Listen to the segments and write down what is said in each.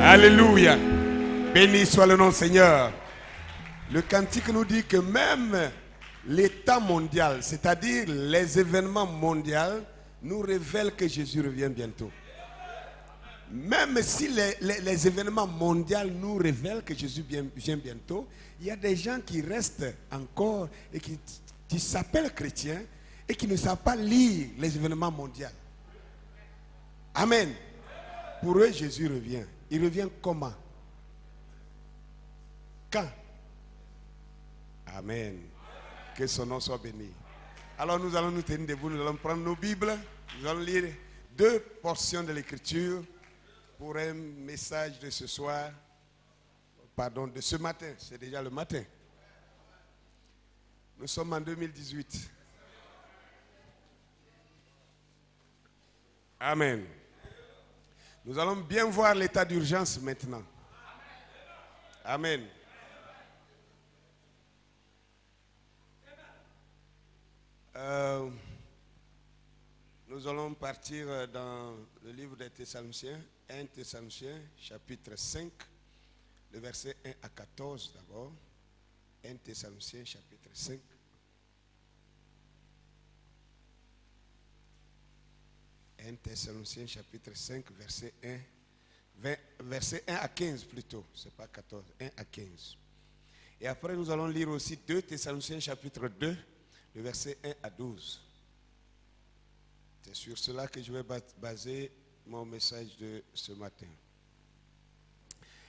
Alléluia. Béni soit le nom du Seigneur. Le cantique nous dit que même l'état mondial, c'est-à-dire les événements mondiaux, nous révèlent que Jésus revient bientôt. Même si les événements mondiaux nous révèlent que Jésus vient bientôt, il y a des gens qui restent encore et qui s'appellent chrétiens et qui ne savent pas lire les événements mondiaux. Amen. Pour eux, Jésus revient. Il revient comment? Quand? Amen. Que son nom soit béni. Alors nous allons nous tenir debout, nous allons prendre nos Bibles, nous allons lire 2 portions de l'Écriture pour un message de ce soir, pardon, de ce matin, c'est déjà le matin. Nous sommes en 2018. Amen. Nous allons bien voir l'état d'urgence maintenant. Amen. Nous allons partir dans le livre des Thessaloniciens, 1 Thessaloniciens, chapitre 5, le verset 1 à 14 d'abord. 1 Thessaloniciens, chapitre 5. Thessaloniciens chapitre 5, verset 1 à 15 plutôt, c'est pas 14, 1 à 15. Et après nous allons lire aussi 2 Thessaloniciens chapitre 2, le verset 1 à 12. C'est sur cela que je vais baser mon message de ce matin.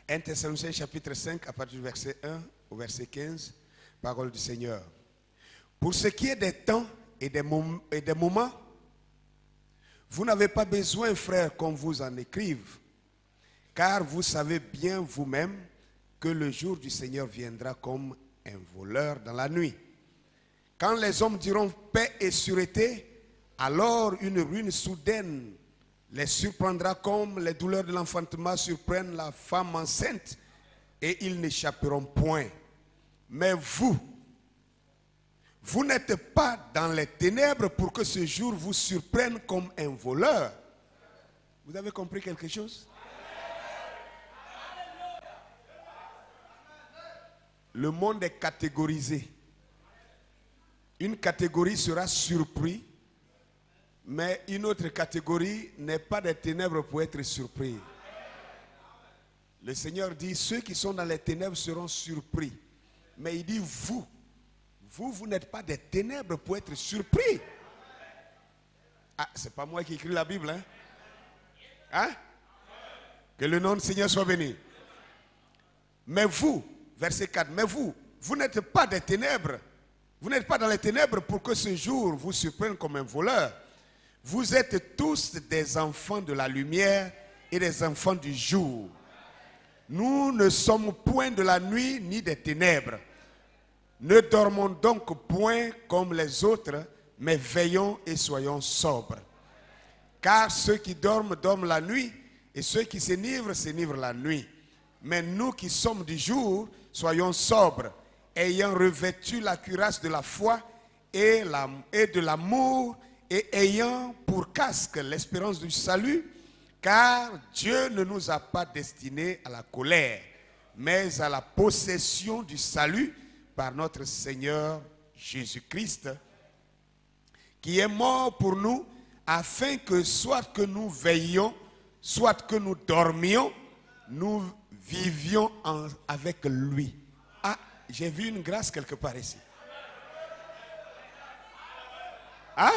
1 Thessaloniciens chapitre 5, à partir du verset 1 au verset 15, parole du Seigneur. Pour ce qui est des temps et des moments, vous n'avez pas besoin, frères, qu'on vous en écrive, car vous savez bien vous-même que le jour du Seigneur viendra comme un voleur dans la nuit. Quand les hommes diront paix et sûreté, alors une ruine soudaine les surprendra comme les douleurs de l'enfantement surprennent la femme enceinte, et ils n'échapperont point. Mais vous n'êtes pas dans les ténèbres pour que ce jour vous surprenne comme un voleur. Vous avez compris quelque chose? Le monde est catégorisé. Une catégorie sera surprise, mais une autre catégorie n'est pas des ténèbres pour être surpris. Le Seigneur dit, ceux qui sont dans les ténèbres seront surpris. Mais il dit, vous n'êtes pas des ténèbres pour être surpris. Ah, c'est pas moi qui écris la Bible, hein? Hein? Que le nom du Seigneur soit béni. Mais vous, verset 4, mais vous n'êtes pas des ténèbres. Vous n'êtes pas dans les ténèbres pour que ce jour vous surprenne comme un voleur. Vous êtes tous des enfants de la lumière et des enfants du jour. Nous ne sommes point de la nuit ni des ténèbres. Ne dormons donc point comme les autres, mais veillons et soyons sobres. Car ceux qui dorment, dorment la nuit, et ceux qui s'enivrent la nuit. Mais nous qui sommes du jour, soyons sobres, ayant revêtu la cuirasse de la foi et de l'amour, et ayant pour casque l'espérance du salut, car Dieu ne nous a pas destinés à la colère, mais à la possession du salut, par notre Seigneur Jésus-Christ, qui est mort pour nous, afin que soit que nous veillions, soit que nous dormions, nous vivions avec lui. Ah, j'ai vu une grâce quelque part ici. Hein?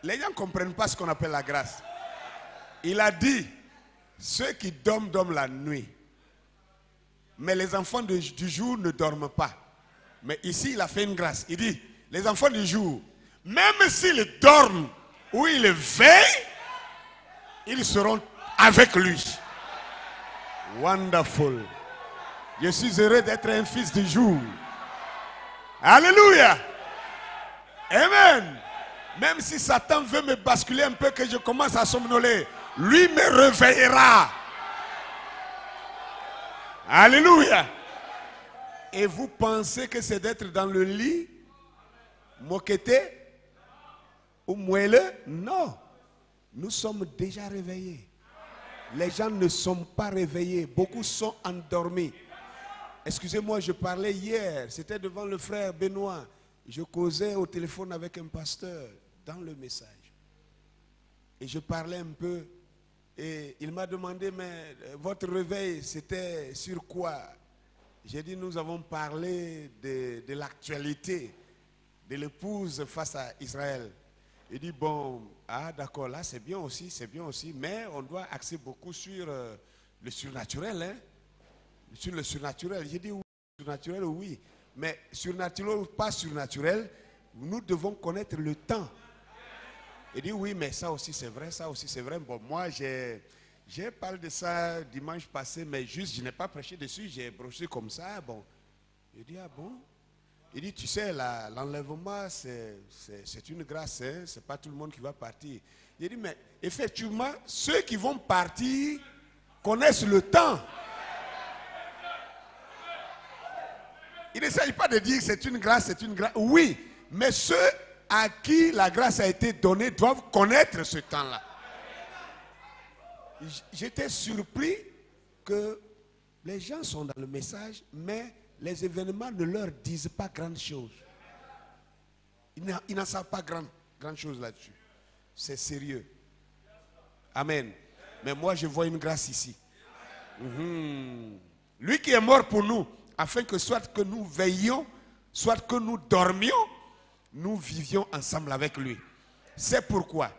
Les gens ne comprennent pas ce qu'on appelle la grâce. Il a dit, ceux qui dorment, dorment la nuit. Mais les enfants du jour ne dorment pas. Mais ici, il a fait une grâce. Il dit, les enfants du jour, même s'ils dorment ou ils veillent, ils seront avec lui. Wonderful. Je suis heureux d'être un fils du jour. Alléluia. Amen. Même si Satan veut me basculer un peu, que je commence à somnoler, lui me réveillera. Alléluia. Et vous pensez que c'est d'être dans le lit, moquetté ou moelleux? Non. Nous sommes déjà réveillés. Les gens ne sont pas réveillés. Beaucoup sont endormis. Excusez-moi, je parlais hier. C'était devant le frère Benoît. Je causais au téléphone avec un pasteur dans le message. Et je parlais un peu. Et il m'a demandé, mais votre réveil, c'était sur quoi? J'ai dit, nous avons parlé de l'actualité de l'épouse face à Israël. Il dit, bon, ah d'accord, là c'est bien aussi, mais on doit axer beaucoup sur le surnaturel, hein? Sur le surnaturel. J'ai dit, oui, surnaturel, oui, mais surnaturel ou pas surnaturel, nous devons connaître le temps. Il dit, oui, mais ça aussi c'est vrai, ça aussi c'est vrai. Bon, moi j'ai parlé de ça dimanche passé, mais juste, je n'ai pas prêché dessus, j'ai broché comme ça, bon. Il dit, ah bon? Il dit, tu sais, l'enlèvement, c'est une grâce, hein? C'est pas tout le monde qui va partir. Il dit, mais effectivement, ceux qui vont partir connaissent le temps. Il ne s'agit pas de dire que c'est une grâce, oui, mais ceux à qui la grâce a été donnée doivent connaître ce temps-là. J'étais surpris que les gens sont dans le message, mais les événements ne leur disent pas grande chose. Ils n'en savent pas grande chose là-dessus. C'est sérieux. Amen. Mais moi, je vois une grâce ici. Lui qui est mort pour nous, afin que soit que nous veillions, soit que nous dormions, nous vivions ensemble avec lui. C'est pourquoi,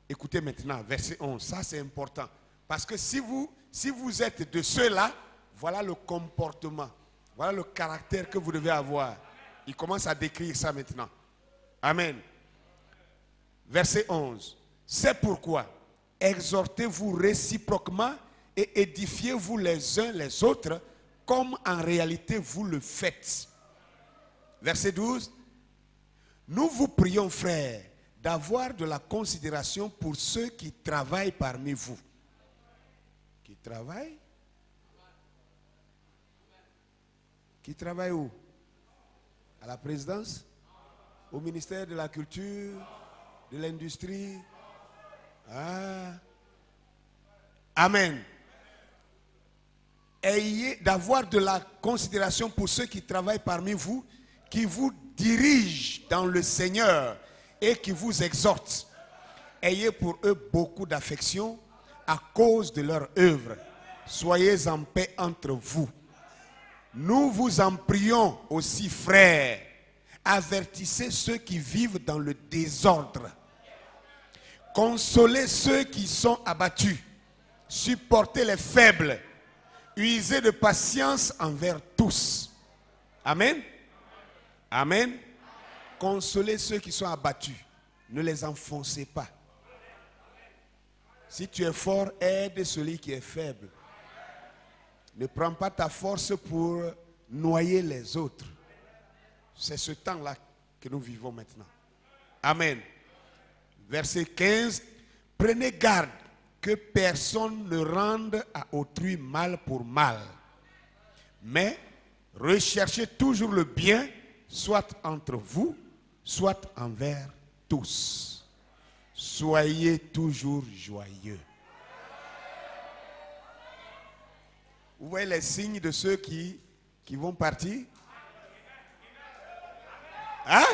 écoutez maintenant, verset 11, ça c'est important. Parce que si vous êtes de ceux-là, voilà le comportement, voilà le caractère que vous devez avoir. Il commence à décrire ça maintenant. Amen. Verset 11. C'est pourquoi, exhortez-vous réciproquement et édifiez-vous les uns les autres, comme en réalité vous le faites. Verset 12. Nous vous prions, frères, d'avoir de la considération pour ceux qui travaillent parmi vous. Qui travaillent? Qui travaillent où? À la présidence? Au ministère de la culture? De l'industrie? Ah. Amen. Ayez d'avoir de la considération pour ceux qui travaillent parmi vous, qui vous dirigent dans le Seigneur et qui vous exhortent. Ayez pour eux beaucoup d'affection à cause de leur œuvre. Soyez en paix entre vous. Nous vous en prions aussi, frères. Avertissez ceux qui vivent dans le désordre. Consolez ceux qui sont abattus. Supportez les faibles. Usez de patience envers tous. Amen. Amen. Consolez ceux qui sont abattus. Ne les enfoncez pas. Si tu es fort, aide celui qui est faible. Ne prends pas ta force pour noyer les autres. C'est ce temps-là que nous vivons maintenant. Amen. Verset 15. Prenez garde que personne ne rende à autrui mal pour mal. Mais recherchez toujours le bien, soit entre vous, soit envers tous. Soyez toujours joyeux. Vous voyez les signes de ceux qui vont partir? Hein?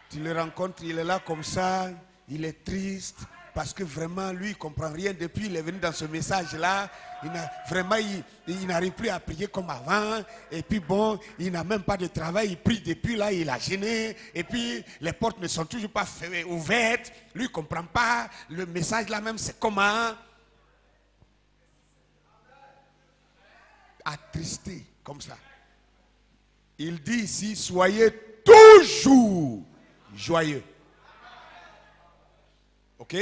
Tu le rencontres, il est là comme ça, il est triste, parce que vraiment, lui, il ne comprend rien. Depuis il est venu dans ce message-là, il n'arrive plus à prier comme avant. Et puis bon, il n'a même pas de travail, il prie depuis là, il a gêné. Et puis, les portes ne sont toujours pas ouvertes. Lui, il ne comprend pas. Le message là même, c'est comment? Attristé, comme ça. Il dit ici, soyez toujours joyeux. Ok?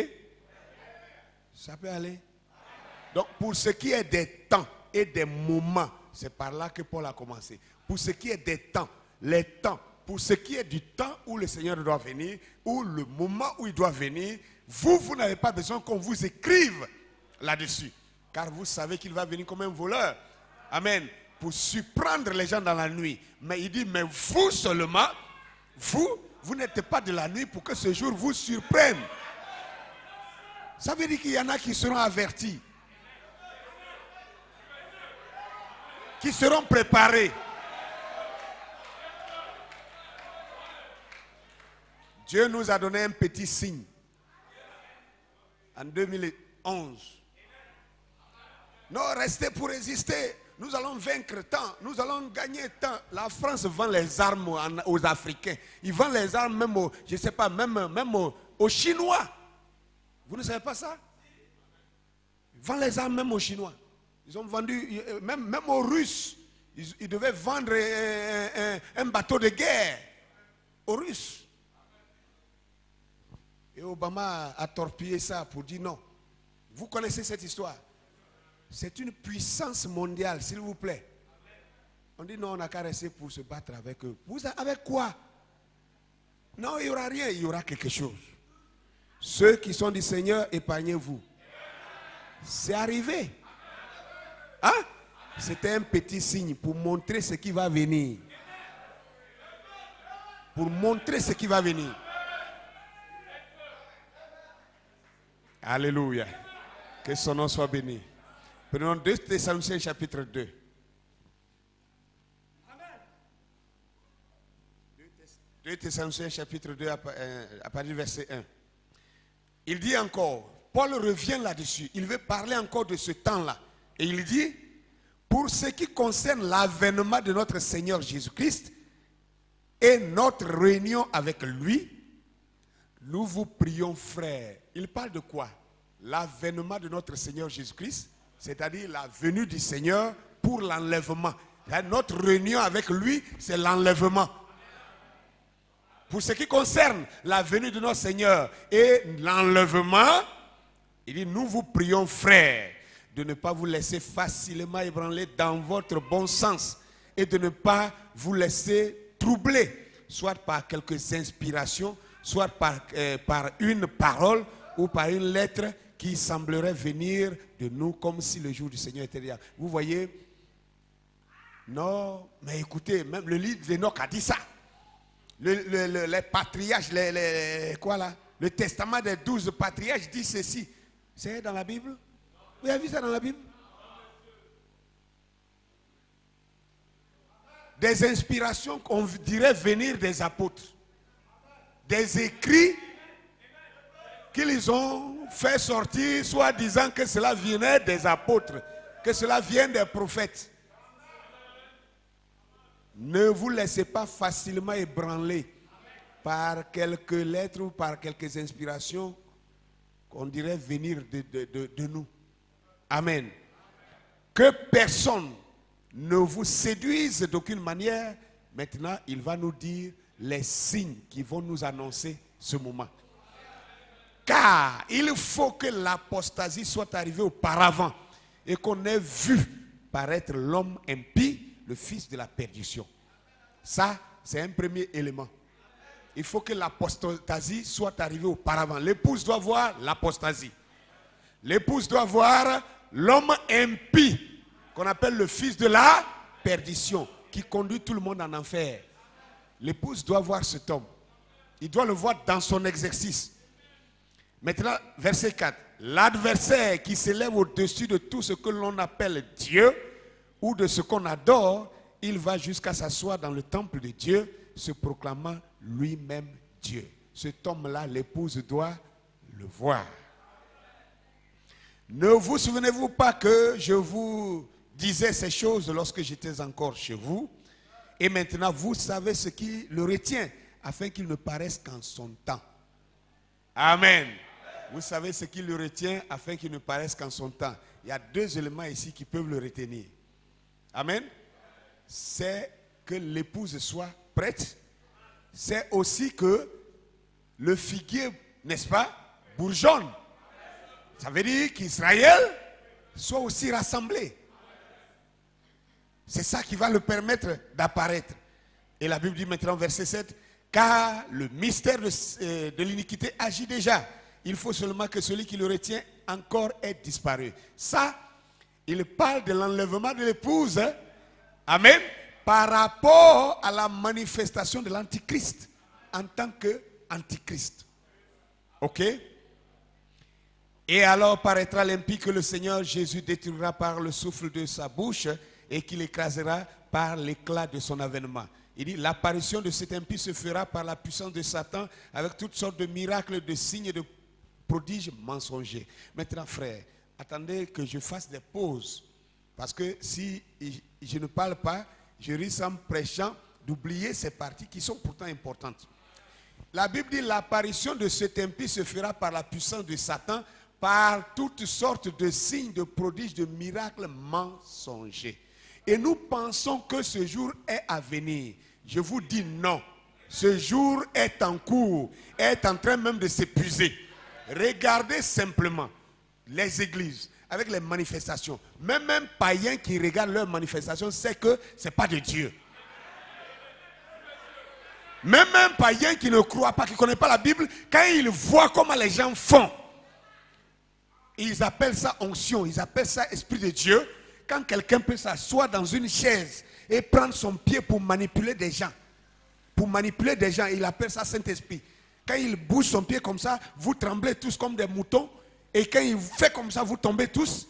Ça peut aller. Donc, pour ce qui est des temps et des moments, c'est par là que Paul a commencé. Pour ce qui est des temps, les temps, pour ce qui est du temps où le Seigneur doit venir, ou le moment où il doit venir, vous n'avez pas besoin qu'on vous écrive là-dessus. Car vous savez qu'il va venir comme un voleur. Amen. Pour surprendre les gens dans la nuit. Mais il dit, mais vous seulement, vous n'êtes pas de la nuit pour que ce jour vous surprenne. Ça veut dire qu'il y en a qui seront avertis, qui seront préparés. Dieu nous a donné un petit signe en 2011. Non, restez pour résister. Nous allons vaincre tant. Nous allons gagner tant. La France vend les armes aux Africains. Ils vendent les armes même aux, je sais pas, même aux Chinois. Vous ne savez pas ça? Ils vendent les armes même aux Chinois. Ils ont vendu, même aux Russes. Ils devaient vendre un bateau de guerre aux Russes. Et Obama a torpillé ça pour dire non. Vous connaissez cette histoire? C'est une puissance mondiale, s'il vous plaît. On dit non, on n'a qu'à rester pour se battre avec eux. Avec quoi? Non, il n'y aura rien, il y aura quelque chose. Ceux qui sont du Seigneur, épargnez-vous. C'est arrivé. Hein? C'était un petit signe pour montrer ce qui va venir. Pour montrer ce qui va venir. Alléluia. Que son nom soit béni. Prenons 2 Thessaloniciens chapitre 2. 2 Thessaloniciens chapitre 2 à partir du verset 1. Il dit encore, Paul revient là-dessus. Il veut parler encore de ce temps-là. Et il dit, pour ce qui concerne l'avènement de notre Seigneur Jésus-Christ et notre réunion avec lui, nous vous prions, frères. Il parle de quoi? L'avènement de notre Seigneur Jésus-Christ, c'est-à-dire la venue du Seigneur pour l'enlèvement. Notre réunion avec lui, c'est l'enlèvement. Pour ce qui concerne la venue de notre Seigneur et l'enlèvement, il dit, nous vous prions, frères, de ne pas vous laisser facilement ébranler dans votre bon sens et de ne pas vous laisser troubler, soit par quelques inspirations, soit par une parole ou par une lettre qui semblerait venir de nous comme si le jour du Seigneur était là. Vous voyez? Non, mais écoutez, même le livre d'Enoch a dit ça. Les patriarches, quoi là? Le testament des 12 patriarches dit ceci. C'est dans la Bible? Vous avez vu ça dans la Bible? Des inspirations qu'on dirait venir des apôtres. Des écrits qu'ils ont fait sortir, soit disant que cela venait des apôtres, que cela vient des prophètes. Ne vous laissez pas facilement ébranler par quelques lettres ou par quelques inspirations qu'on dirait venir de nous. Amen. Que personne ne vous séduise d'aucune manière. Maintenant, il va nous dire les signes qui vont nous annoncer ce moment. Car il faut que l'apostasie soit arrivée auparavant et qu'on ait vu paraître l'homme impie, le fils de la perdition. Ça, c'est un premier élément. Il faut que l'apostasie soit arrivée auparavant. L'épouse doit voir l'apostasie. L'épouse doit voir l'homme impie, qu'on appelle le fils de la perdition, qui conduit tout le monde en enfer. L'épouse doit voir cet homme. Il doit le voir dans son exercice. Maintenant, verset 4. L'adversaire qui s'élève au-dessus de tout ce que l'on appelle Dieu ou de ce qu'on adore, il va jusqu'à s'asseoir dans le temple de Dieu, se proclamant lui-même Dieu. Cet homme-là, l'épouse doit le voir. Ne vous souvenez-vous pas que je vous disais ces choses lorsque j'étais encore chez vous? Et maintenant, vous savez ce qui le retient, afin qu'il ne paraisse qu'en son temps. Amen. Vous savez ce qui le retient, afin qu'il ne paraisse qu'en son temps. Il y a 2 éléments ici qui peuvent le retenir. Amen. C'est que l'épouse soit prête. C'est aussi que le figuier, n'est-ce pas, bourgeonne. Ça veut dire qu'Israël soit aussi rassemblé. C'est ça qui va le permettre d'apparaître. Et la Bible dit maintenant, verset 7, car le mystère de l'iniquité agit déjà. Il faut seulement que celui qui le retient encore ait disparu. Ça, il parle de l'enlèvement de l'épouse. Hein? Amen. Par rapport à la manifestation de l'Antichrist en tant qu'Antichrist. Ok? Et alors paraîtra l'impie que le Seigneur Jésus détruira par le souffle de sa bouche et qu'il écrasera par l'éclat de son avènement. Il dit, l'apparition de cet impie se fera par la puissance de Satan avec toutes sortes de miracles, de signes et de prodiges mensongers. Maintenant, frère, attendez que je fasse des pauses. Parce que si je ne parle pas, je risque en prêchant d'oublier ces parties qui sont pourtant importantes. La Bible dit, l'apparition de cet impie se fera par la puissance de Satan, par toutes sortes de signes, de prodiges, de miracles mensongers. Et nous pensons que ce jour est à venir. Je vous dis non. Ce jour est en cours, est en train même de s'épuiser. Regardez simplement les églises avec les manifestations. Même un païen qui regarde leurs manifestations sait que ce n'est pas de Dieu. Même un païen qui ne croit pas, qui ne connaît pas la Bible, quand il voit comment les gens font, ils appellent ça onction, ils appellent ça esprit de Dieu. Quand quelqu'un peut s'asseoir dans une chaise et prendre son pied pour manipuler des gens, il appelle ça Saint-Esprit. Quand il bouge son pied comme ça, vous tremblez tous comme des moutons. Et quand il fait comme ça, vous tombez tous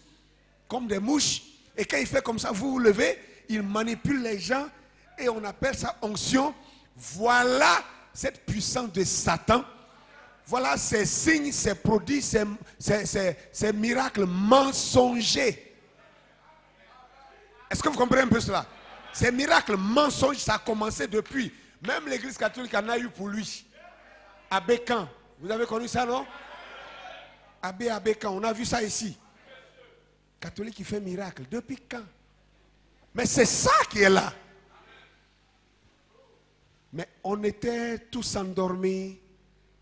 comme des mouches. Et quand il fait comme ça, vous vous levez. Il manipule les gens et on appelle ça onction. Voilà cette puissance de Satan. Voilà ces signes, ces prodiges, ces miracles mensongers. Est-ce que vous comprenez un peu cela? Ces miracles mensongers, ça a commencé depuis. Même l'église catholique en a eu pour lui. Abbé Can. Vous avez connu ça, non? Abbé Can, on a vu ça ici. Catholique qui fait miracle. Depuis quand? Mais c'est ça qui est là. Mais on était tous endormis.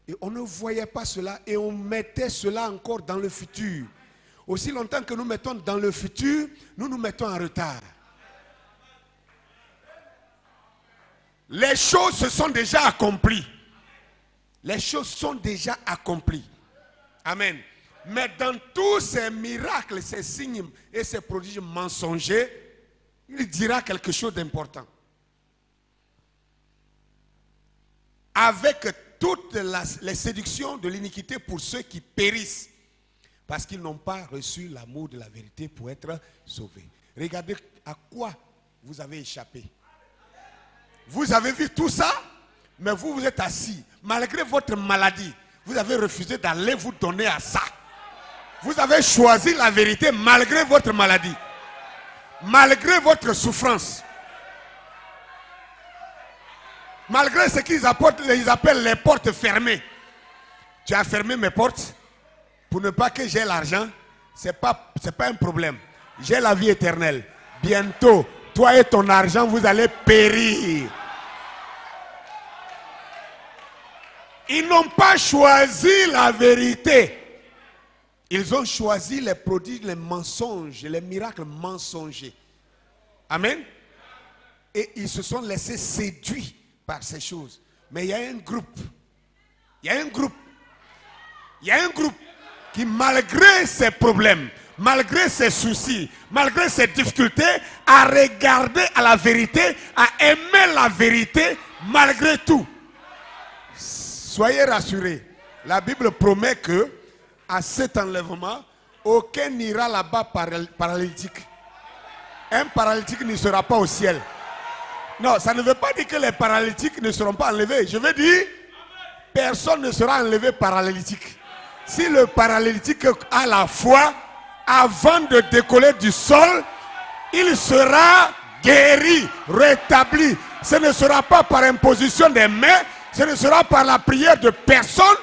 Et on ne voyait pas cela. Et on mettait cela encore dans le futur. Aussi longtemps que nous mettons dans le futur, nous nous mettons en retard. Les choses se sont déjà accomplies. Les choses sont déjà accomplies. Amen. Mais dans tous ces miracles, ces signes et ces prodiges mensongers, il dira quelque chose d'important. Avec toutes les séductions de l'iniquité pour ceux qui périssent, parce qu'ils n'ont pas reçu l'amour de la vérité pour être sauvés. Regardez à quoi vous avez échappé. Vous avez vu tout ça, mais vous vous êtes assis. Malgré votre maladie, vous avez refusé d'aller vous donner à ça. Vous avez choisi la vérité malgré votre maladie. Malgré votre souffrance. Malgré ce qu'ils appellent les portes fermées. Tu as fermé mes portes pour ne pas que j'ai l'argent. Ce n'est pas un problème. J'ai la vie éternelle. Bientôt, toi et ton argent, vous allez périr. Ils n'ont pas choisi la vérité. Ils ont choisi les prodiges, les mensonges, les miracles mensongers. Amen. Et ils se sont laissés séduits par ces choses. Mais il y a un groupe. Il y a un groupe qui, malgré ses problèmes, malgré ses soucis, malgré ses difficultés, a regardé à la vérité, a aimé la vérité malgré tout. Soyez rassurés. La Bible promet que à cet enlèvement, aucun n'ira là-bas paralytique. Un paralytique ne sera pas au ciel. Non, ça ne veut pas dire que les paralytiques ne seront pas enlevés. Je veux dire, personne ne sera enlevé paralytique. Si le paralytique a la foi, avant de décoller du sol, il sera guéri, rétabli. Ce ne sera pas par imposition des mains, ce ne sera par la prière de personne,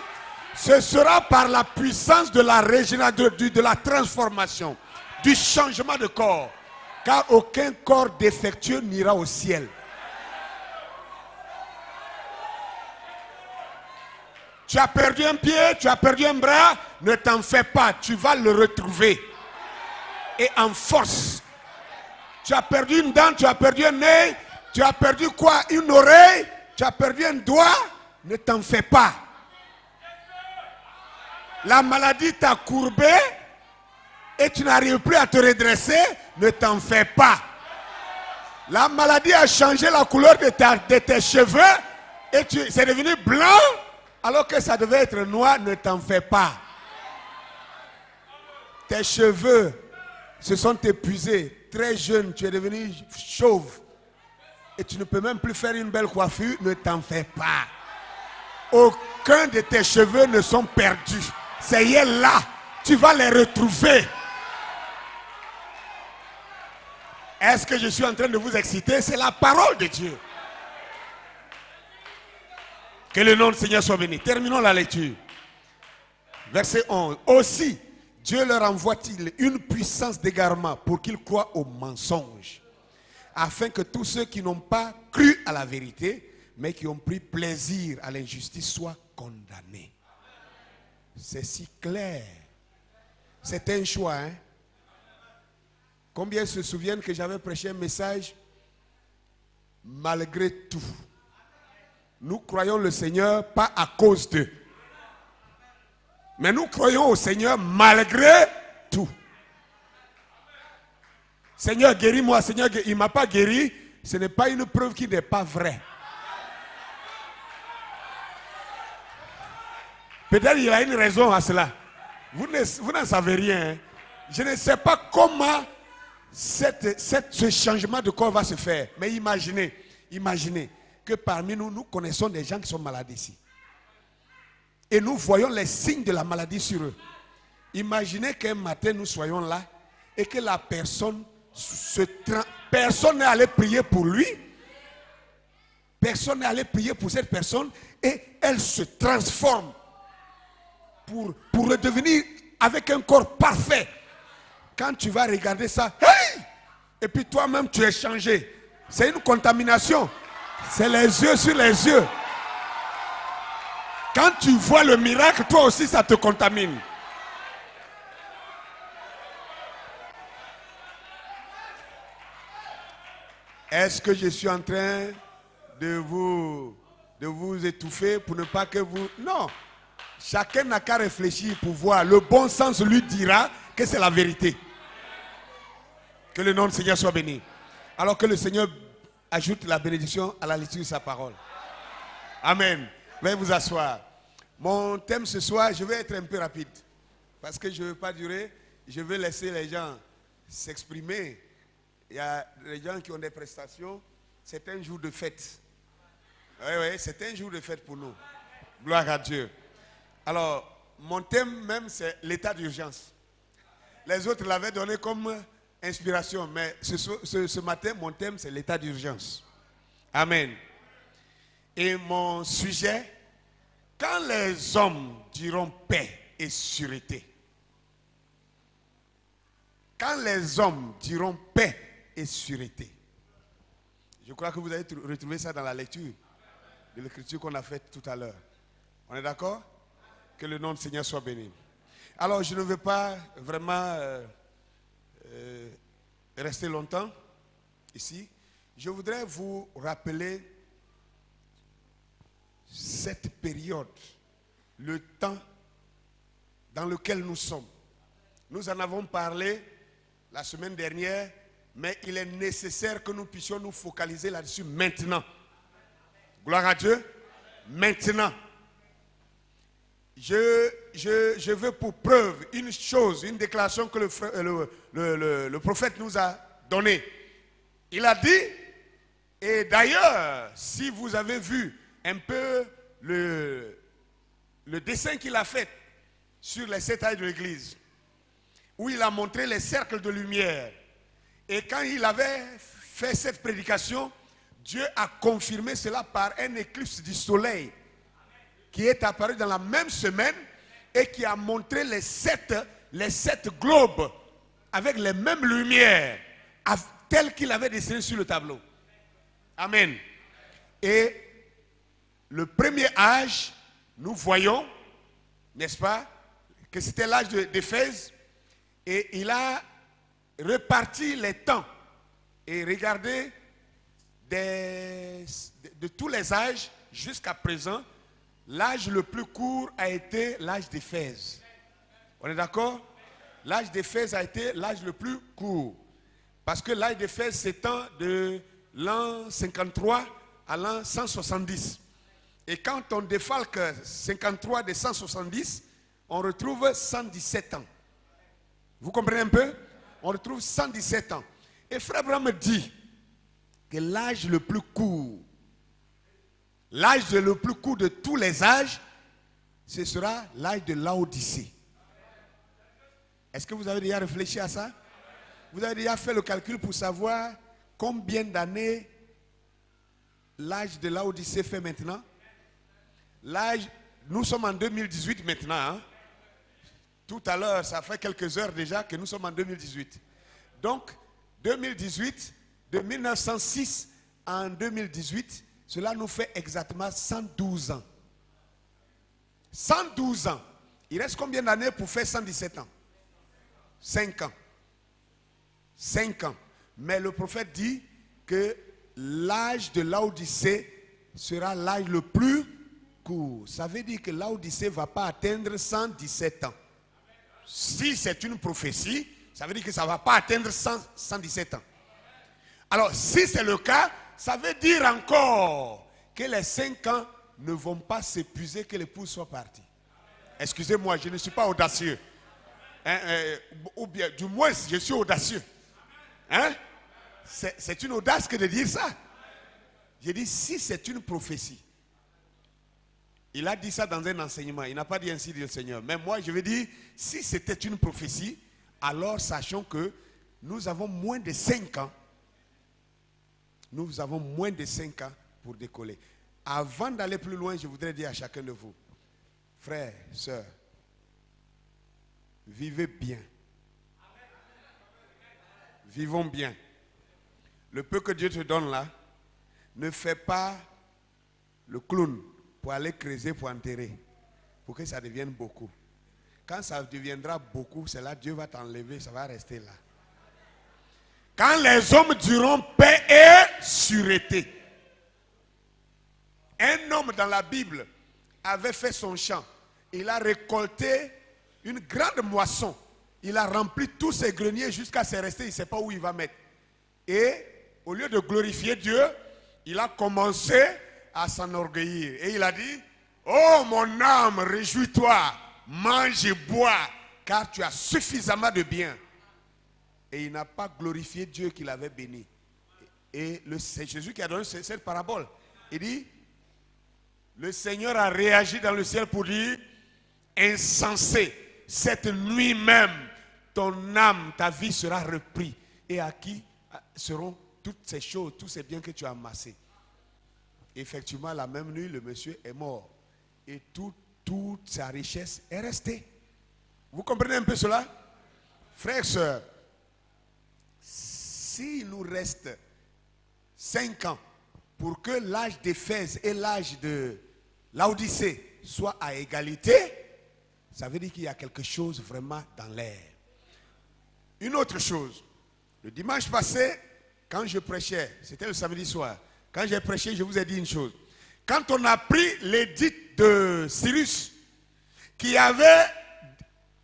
ce sera par la puissance de la régénération, de la transformation, du changement de corps. Car aucun corps défectueux n'ira au ciel. Tu as perdu un pied, tu as perdu un bras, ne t'en fais pas, tu vas le retrouver. Et en force. Tu as perdu une dent, tu as perdu un œil, tu as perdu quoi? Une oreille, tu as perdu un doigt, ne t'en fais pas. La maladie t'a courbé et tu n'arrives plus à te redresser, ne t'en fais pas. La maladie a changé la couleur de tes cheveux et c'est devenu blanc alors que ça devait être noir, ne t'en fais pas. tes cheveux se sont épuisés. Très jeune, tu es devenu chauve. Et tu ne peux même plus faire une belle coiffure. Ne t'en fais pas. Aucun de tes cheveux ne sont perdus. Ça y est là. Tu vas les retrouver. Est-ce que je suis en train de vous exciter? C'est la parole de Dieu. Que le nom du Seigneur soit béni. Terminons la lecture. Verset 11. Aussi, Dieu leur envoie-t-il une puissance d'égarement pour qu'ils croient au mensonge, afin que tous ceux qui n'ont pas cru à la vérité, mais qui ont pris plaisir à l'injustice, soient condamnés. C'est si clair. C'est un choix, hein? Combien se souviennent que j'avais prêché un message? Malgré tout. Nous croyons le Seigneur pas à cause d'eux. Mais nous croyons au Seigneur malgré tout. Seigneur, guéris-moi. Seigneur, il ne m'a pas guéri. Ce n'est pas une preuve qui n'est pas vraie. Peut-être qu'il y a une raison à cela. Vous n'en savez rien. Hein? Je ne sais pas comment ce changement de corps va se faire. Mais imaginez que parmi nous, nous connaissons des gens qui sont malades ici. Et nous voyons les signes de la maladie sur eux. Imaginez qu'un matin, nous soyons là et que la personne personne n'est allé prier pour lui. Personne n'est allé prier pour cette personne et elle se transforme pour redevenir avec un corps parfait. Quand tu vas regarder ça, hey! Et puis toi-même tu es changé. C'est une contamination. C'est les yeux sur les yeux. Quand tu vois le miracle, toi aussi ça te contamine. Est-ce que je suis en train de vous étouffer pour ne pas que vous... Non. Chacun n'a qu'à réfléchir pour voir. Le bon sens lui dira que c'est la vérité. Que le nom du Seigneur soit béni. Alors que le Seigneur ajoute la bénédiction à la lecture de sa parole. Amen. Veuillez vous asseoir. Mon thème ce soir, je vais être un peu rapide. Parce que je ne veux pas durer. Je veux laisser les gens s'exprimer. Il y a des gens qui ont des prestations. C'est un jour de fête. Oui, c'est un jour de fête pour nous. Gloire à Dieu. Alors, mon thème même, c'est l'état d'urgence. Les autres l'avaient donné comme inspiration. Mais ce matin, mon thème, c'est l'état d'urgence. Amen. Et mon sujet, quand les hommes diront paix et sûreté. Quand les hommes diront paix et sûreté. Je crois que vous avez retrouvé ça dans la lecture de l'écriture qu'on a faite tout à l'heure. On est d'accord? Que le nom du Seigneur soit béni. Alors, je ne veux pas vraiment rester longtemps ici. Je voudrais vous rappeler cette période, le temps dans lequel nous sommes. Nous en avons parlé la semaine dernière, mais il est nécessaire que nous puissions nous focaliser là-dessus maintenant. Gloire à Dieu. Maintenant. Je veux pour preuve une chose, une déclaration que le prophète nous a donnée. Il a dit, et d'ailleurs, si vous avez vu un peu le dessin qu'il a fait sur les 7 tailles de l'église, où il a montré les cercles de lumière. Et quand il avait fait cette prédication, Dieu a confirmé cela par un éclipse du soleil qui est apparu dans la même semaine et qui a montré les sept globes avec les mêmes lumières telles qu'il avait dessinées sur le tableau. Amen. Et le premier âge, nous voyons, n'est-ce pas, que c'était l'âge d'Éphèse. Et il a reparti les temps. Et regardez, de tous les âges jusqu'à présent, l'âge le plus court a été l'âge d'Éphèse. On est d'accord? L'âge d'Éphèse a été l'âge le plus court. Parce que l'âge d'Éphèse s'étend de l'an 53 à l'an 170. Et quand on défalque 53 de 170, on retrouve 117 ans. Vous comprenez un peu? On retrouve 117 ans. Et Frère Branham dit que l'âge le plus court, l'âge le plus court de tous les âges, ce sera l'âge de Laodicée. Est-ce que vous avez déjà réfléchi à ça? Vous avez déjà fait le calcul pour savoir combien d'années l'âge de Laodicée fait maintenant? L'âge, nous sommes en 2018 maintenant. Hein? Tout à l'heure, ça fait quelques heures déjà que nous sommes en 2018. Donc, 2018, de 1906 en 2018, cela nous fait exactement 112 ans. 112 ans. Il reste combien d'années pour faire 117 ans? 5 ans. 5 ans. Mais le prophète dit que l'âge de Laodicée sera l'âge le plus court. Ça veut dire que Laodicée ne va pas atteindre 117 ans. Si c'est une prophétie, ça veut dire que ça ne va pas atteindre 117 ans. Alors, si c'est le cas, ça veut dire encore que les 5 ans ne vont pas s'épuiser, que l'épouse soit partie. Excusez-moi, je ne suis pas audacieux. Ou bien, du moins, je suis audacieux. Hein? C'est une audace que de dire ça. J'ai dit, si c'est une prophétie. Il a dit ça dans un enseignement. Il n'a pas dit ainsi, dit le Seigneur. Mais moi, je veux dire, si c'était une prophétie, alors sachons que nous avons moins de 5 ans. Nous avons moins de 5 ans pour décoller. Avant d'aller plus loin, je voudrais dire à chacun de vous, frères, sœurs, vivez bien. Vivons bien. Le peu que Dieu te donne là, ne fais pas le clown pour aller creuser, pour enterrer, pour que ça devienne beaucoup. Quand ça deviendra beaucoup, c'est là Dieu va t'enlever, ça va rester là. Quand les hommes diront paix et sûreté. Un homme dans la Bible avait fait son champ. Il a récolté une grande moisson. Il a rempli tous ses greniers jusqu'à se rester. Il ne sait pas où il va mettre. Et au lieu de glorifier Dieu, il a commencé à s'enorgueillir. Et il a dit, oh mon âme, réjouis-toi, mange et bois, car tu as suffisamment de biens. Et il n'a pas glorifié Dieu qu'il avait béni. Et c'est Jésus qui a donné cette parabole. Il dit, le Seigneur a réagi dans le ciel pour dire, insensé, cette nuit même, ton âme, ta vie sera reprise. Et à qui seront toutes ces choses, tous ces biens que tu as amassés? Effectivement, la même nuit, le monsieur est mort. Et toute sa richesse est restée. Vous comprenez un peu cela? Frères et sœurs, s'il nous reste 5 ans pour que l'âge d'Éphèse et l'âge de Laodicée soient à égalité, ça veut dire qu'il y a quelque chose vraiment dans l'air. Une autre chose, le dimanche passé, quand je prêchais, c'était le samedi soir, quand j'ai prêché, je vous ai dit une chose. Quand on a pris l'édit de Cyrus, qui avait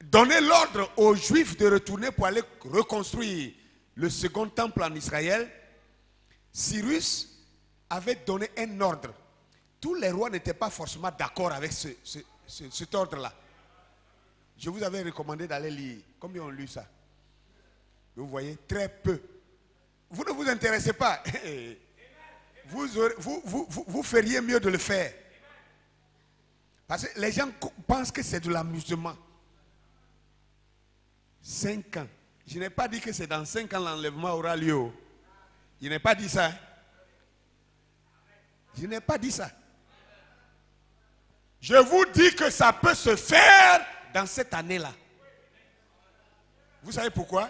donné l'ordre aux Juifs de retourner pour aller reconstruire le second temple en Israël, Cyrus avait donné un ordre. Tous les rois n'étaient pas forcément d'accord avec cet ordre-là. Je vous avais recommandé d'aller lire. Combien ont lu ça? Vous voyez, très peu. Vous ne vous intéressez pas. Vous feriez mieux de le faire. Parce que les gens pensent que c'est de l'amusement. 5 ans. Je n'ai pas dit que c'est dans 5 ans l'enlèvement aura lieu. Je n'ai pas dit ça. Je n'ai pas dit ça. Je vous dis que ça peut se faire dans cette année-là. Vous savez pourquoi?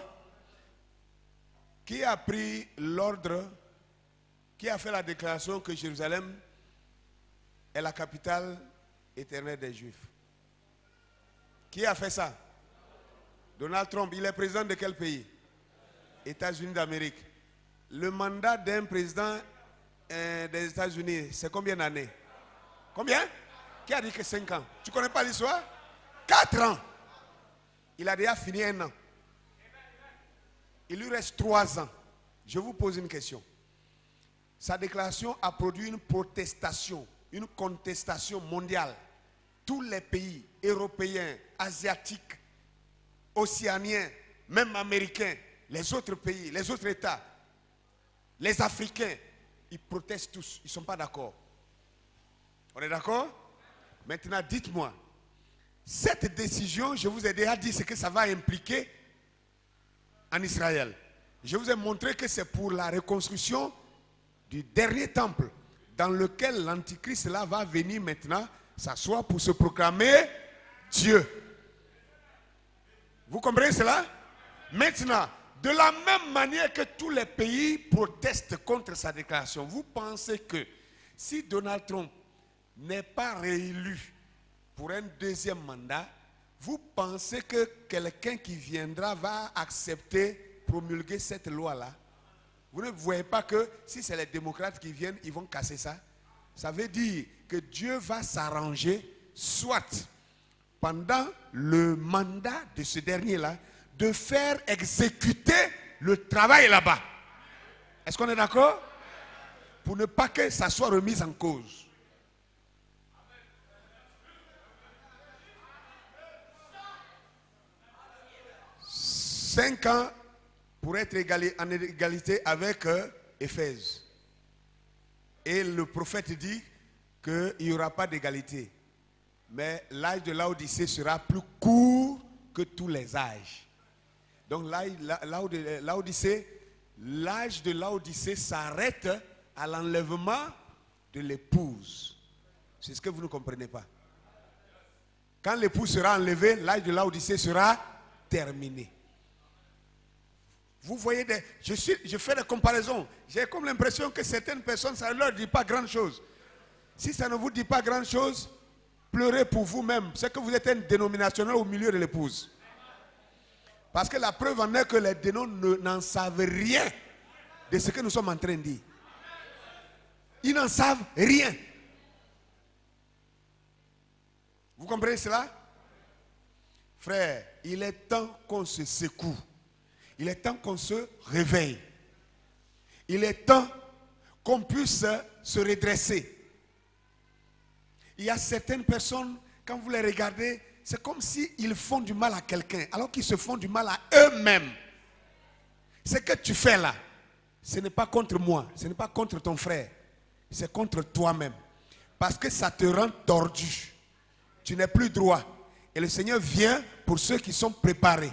Qui a pris l'ordre? Qui a fait la déclaration que Jérusalem est la capitale éternelle des Juifs? Qui a fait ça? Donald Trump. Il est président de quel pays? États-Unis d'Amérique. Le mandat d'un président des États-Unis, c'est combien d'années? Combien? Qui a dit que 5 ans? Tu ne connais pas l'histoire? 4 ans. Il a déjà fini 1 an. Il lui reste 3 ans. Je vous pose une question. Sa déclaration a produit une protestation, une contestation mondiale. Tous les pays européens, asiatiques, océaniens, même Américains, les autres pays, les autres États, les Africains, ils protestent tous, ils ne sont pas d'accord. On est d'accord? Maintenant, dites-moi, cette décision, je vous ai déjà dit ce que ça va impliquer en Israël. Je vous ai montré que c'est pour la reconstruction du dernier temple dans lequel l'Antichrist là va venir maintenant s'asseoir pour se proclamer Dieu. Vous comprenez cela? Maintenant, de la même manière que tous les pays protestent contre sa déclaration, vous pensez que si Donald Trump n'est pas réélu pour un deuxième mandat, vous pensez que quelqu'un qui viendra va accepter, promulguer cette loi-là? Vous ne voyez pas que si c'est les démocrates qui viennent, ils vont casser ça? Ça veut dire que Dieu va s'arranger, soit pendant le mandat de ce dernier-là, de faire exécuter le travail là-bas. Est-ce qu'on est d'accord? Pour ne pas que ça soit remis en cause. Cinq ans pour être en égalité avec Éphèse. Et le prophète dit qu'il n'y aura pas d'égalité. Mais l'âge de Laodicée sera plus court que tous les âges. Donc l'âge de Laodicée s'arrête à l'enlèvement de l'épouse. C'est ce que vous ne comprenez pas. Quand l'épouse sera enlevée, l'âge de Laodicée sera terminé. Vous voyez, je fais des comparaisons. J'ai comme l'impression que certaines personnes, ça ne leur dit pas grand chose. Si ça ne vous dit pas grand chose, pleurez pour vous-même. C'est que vous êtes un dénominationnel au milieu de l'épouse. Parce que la preuve en est que les dénoms n'en savent rien de ce que nous sommes en train de dire. Ils n'en savent rien. Vous comprenez cela? Frère, il est temps qu'on se secoue. Il est temps qu'on se réveille. Il est temps qu'on puisse se redresser. Il y a certaines personnes, quand vous les regardez, c'est comme s'ils font du mal à quelqu'un, alors qu'ils se font du mal à eux-mêmes. Ce que tu fais là, ce n'est pas contre moi, ce n'est pas contre ton frère, c'est contre toi-même. Parce que ça te rend tordu. Tu n'es plus droit. Et le Seigneur vient pour ceux qui sont préparés.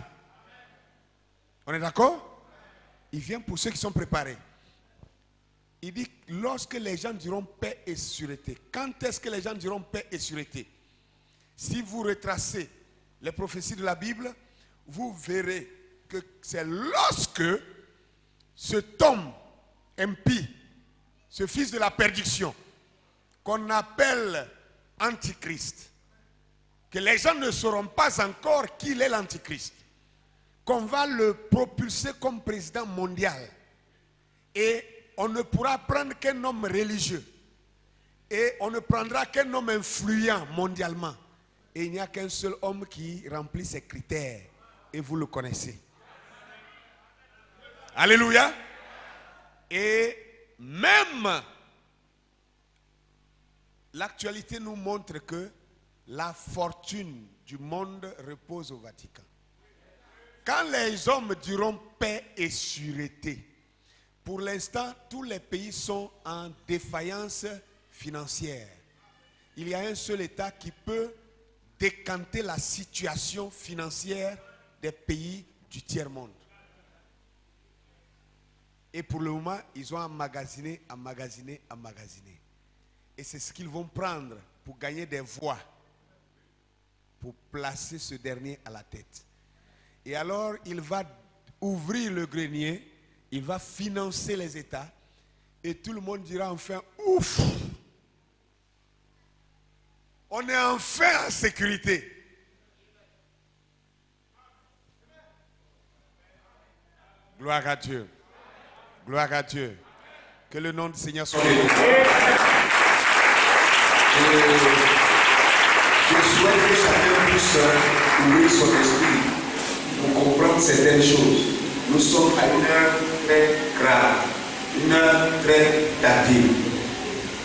On est d'accord? Il vient pour ceux qui sont préparés. Il dit, lorsque les gens diront paix et sûreté. Quand est-ce que les gens diront paix et sûreté? Si vous retracez les prophéties de la Bible, vous verrez que c'est lorsque cet homme impie, ce fils de la perdition, qu'on appelle Antichrist, que les gens ne sauront pas encore qu'il est l'Antichrist, qu'on va le propulser comme président mondial. Et on ne pourra prendre qu'un homme religieux. Et on ne prendra qu'un homme influent mondialement. Et il n'y a qu'un seul homme qui remplit ces critères. Et vous le connaissez. Alléluia. Et même l'actualité nous montre que la fortune du monde repose au Vatican. Quand les hommes diront paix et sûreté, pour l'instant, tous les pays sont en défaillance financière. Il y a un seul État qui peut décanter la situation financière des pays du tiers-monde. Et pour le moment, ils ont emmagasiné. Et c'est ce qu'ils vont prendre pour gagner des voix, pour placer ce dernier à la tête. Et alors, il va ouvrir le grenier, il va financer les États, et tout le monde dira enfin, ouf, on est enfin en sécurité. Gloire à Dieu. Gloire à Dieu. Que le nom du Seigneur soit béni. Je souhaite que chacun puisse ouvrir son esprit pour comprendre certaines choses. Nous sommes à une heure très grave, une heure très tardive.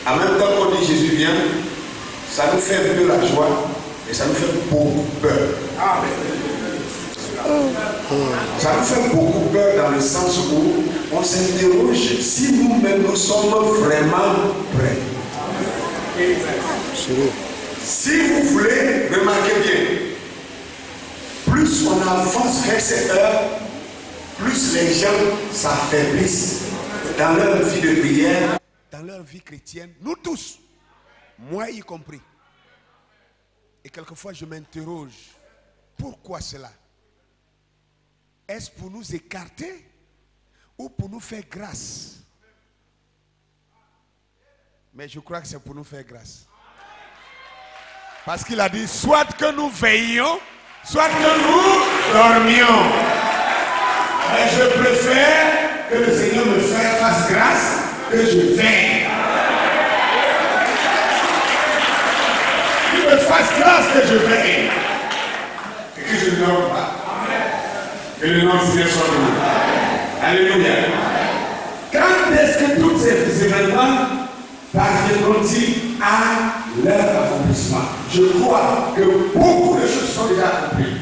En même temps qu'on dit Jésus vient, ça nous fait un peu la joie, et ça nous fait beaucoup peur. Amen. Ça nous fait beaucoup peur dans le sens où on s'interroge si nous-mêmes nous sommes vraiment prêts. Si vous voulez, remarquez bien, plus on avance vers cette heure, plus les gens s'affaiblissent dans leur vie de prière, dans leur vie chrétienne, nous tous, moi y compris. Et quelquefois je m'interroge, pourquoi cela? Est-ce pour nous écarter ou pour nous faire grâce? Mais je crois que c'est pour nous faire grâce. Parce qu'il a dit, soit que nous veillions, soit que nous dormions. Mais je préfère que le Seigneur me fasse grâce, que je veille. Qu'il me fasse grâce que je veille. Et que je ne dors pas. Que le nom du Seigneur soit béni. Alléluia. Quand est-ce que tous ces événements parviendront-ils à leur accomplissement? Je crois que beaucoup de choses sont déjà accomplies.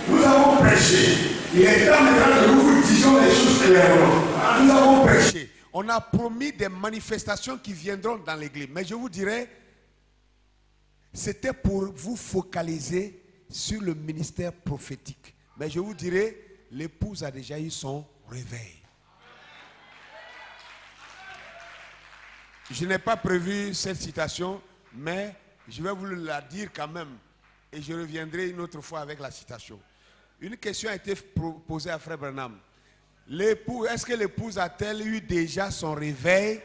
Nous avons prêché. Il est temps maintenant que nous vous disions les choses clairement. Nous avons prêché. On a promis des manifestations qui viendront dans l'église. Mais je vous dirais, c'était pour vous focaliser sur le ministère prophétique. Mais je vous dirais, l'épouse a déjà eu son réveil. Je n'ai pas prévu cette citation, mais je vais vous la dire quand même. Et je reviendrai une autre fois avec la citation. Une question a été posée à Frère Branham. Est-ce que l'épouse a-t-elle eu déjà son réveil?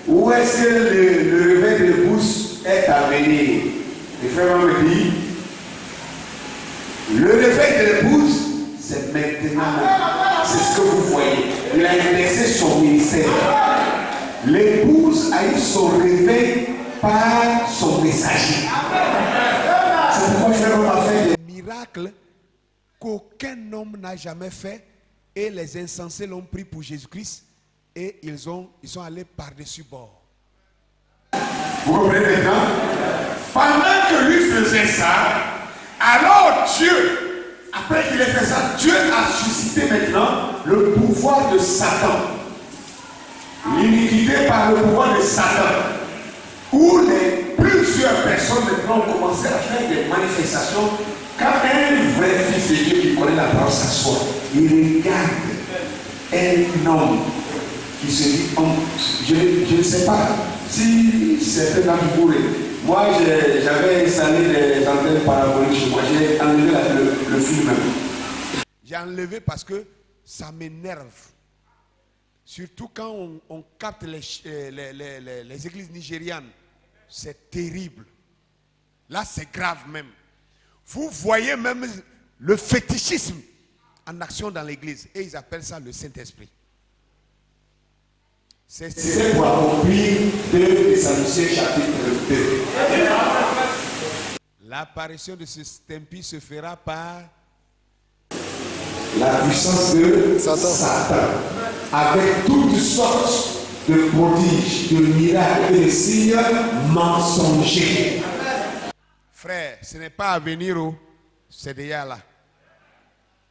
Ou est-ce que le réveil de l'épouse est à venir? Le frère me dit, le réveil de l'épouse, c'est maintenant. C'est ce que vous voyez. Il a exercé son ministère. L'épouse a eu son réveil par son messager. C'est pourquoi frère a fait des miracles qu'aucun homme n'a jamais fait. Et les insensés l'ont pris pour Jésus-Christ. Et ils sont allés par-dessus bord. Vous comprenez maintenant? Pendant que lui faisait ça, alors Dieu, après qu'il ait fait ça, Dieu a suscité maintenant le pouvoir de Satan. L'iniquité par le pouvoir de Satan. Où plusieurs personnes maintenant ont commencé à faire des manifestations. Quand un vrai fils de Dieu qui connaît la parole s'assoit, il regarde un homme qui se dit, je ne sais pas si c'est un bourré. Moi, j'avais installé des antennes paraboliques chez moi. J'ai enlevé le film. J'ai enlevé parce que ça m'énerve. Surtout quand on capte les églises nigérianes. C'est terrible. Là, c'est grave même. Vous voyez même le fétichisme en action dans l'église. Et ils appellent ça le Saint-Esprit. C'est pour accomplir 2 Thessaloniciens chapitre 2. L'apparition de ce Saint-Esprit se fera par la puissance de Satan. Avec toutes sortes de prodiges, de miracles et de signes mensongers. Frère, ce n'est pas à venir, c'est déjà là.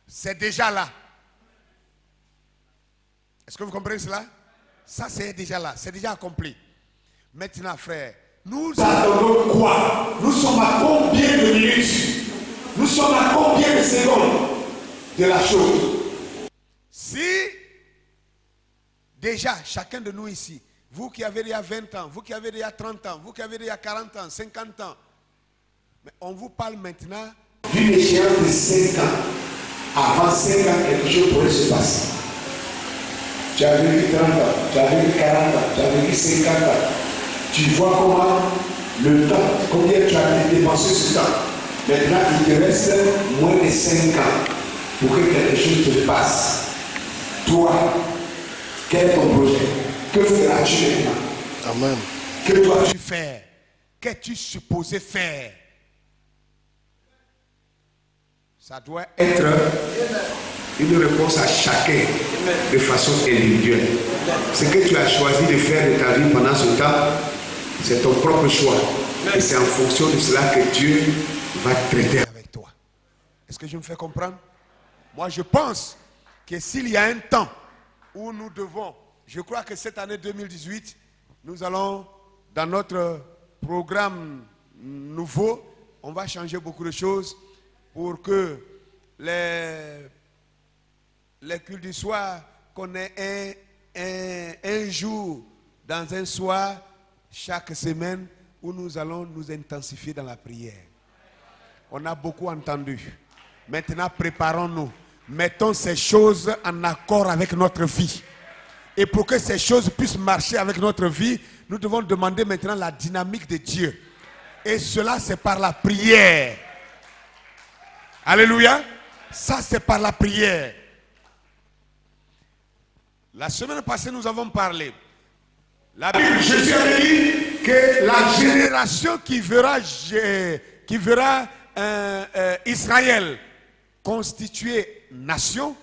C'est déjà là. Est-ce que vous comprenez cela? Ça, c'est déjà là, c'est déjà accompli. Maintenant, frère, nous attendons quoi? Nous sommes à combien de minutes? Nous sommes à combien de secondes de la chose? Si déjà, chacun de nous ici, vous qui avez déjà 20 ans, vous qui avez déjà 30 ans, vous qui avez déjà 40 ans, 50 ans, mais on vous parle maintenant d'une échéance de 5 ans. Avant 5 ans, quelque chose pourrait se passer. Tu as vécu 30 ans, tu as vécu 40 ans, tu as vécu 50 ans. Tu vois comment le temps, combien tu as dépensé ce temps. Maintenant, il te reste moins de 5 ans pour que quelque chose te passe. Toi, quel est ton projet? Que feras-tu maintenant? Amen. Que dois-tu faire? Qu'es-tu supposé faire? Ça doit être une réponse à chacun de façon individuelle. Ce que tu as choisi de faire de ta vie pendant ce temps, c'est ton propre choix. Et c'est en fonction de cela que Dieu va traiter avec toi. Est-ce que je me fais comprendre? Moi, je pense que s'il y a un temps où nous devons, je crois que cette année 2018, nous allons, dans notre programme nouveau, on va changer beaucoup de choses pour que les cultes du soir, qu'on ait un jour dans un soir chaque semaine où nous allons nous intensifier dans la prière. On a beaucoup entendu. Maintenant, préparons-nous. Mettons ces choses en accord avec notre vie. Et pour que ces choses puissent marcher avec notre vie, nous devons demander maintenant la dynamique de Dieu. Et cela, c'est par la prière. Alléluia. Ça, c'est par la prière. La semaine passée, nous avons parlé. La Bible, Jésus avait dit que la génération qui verra Israël constituer nation,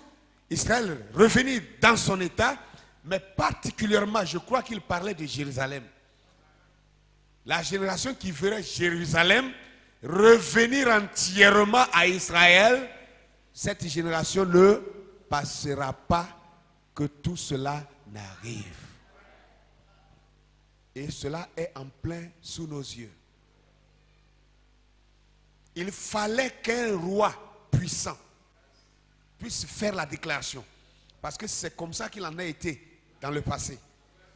Israël revenir dans son état, mais particulièrement, je crois qu'il parlait de Jérusalem. La génération qui verra Jérusalem revenir entièrement à Israël, cette génération ne passera pas que tout cela n'arrive. Et cela est en plein sous nos yeux. Il fallait qu'un roi puissant puisse faire la déclaration. Parce que c'est comme ça qu'il en a été dans le passé.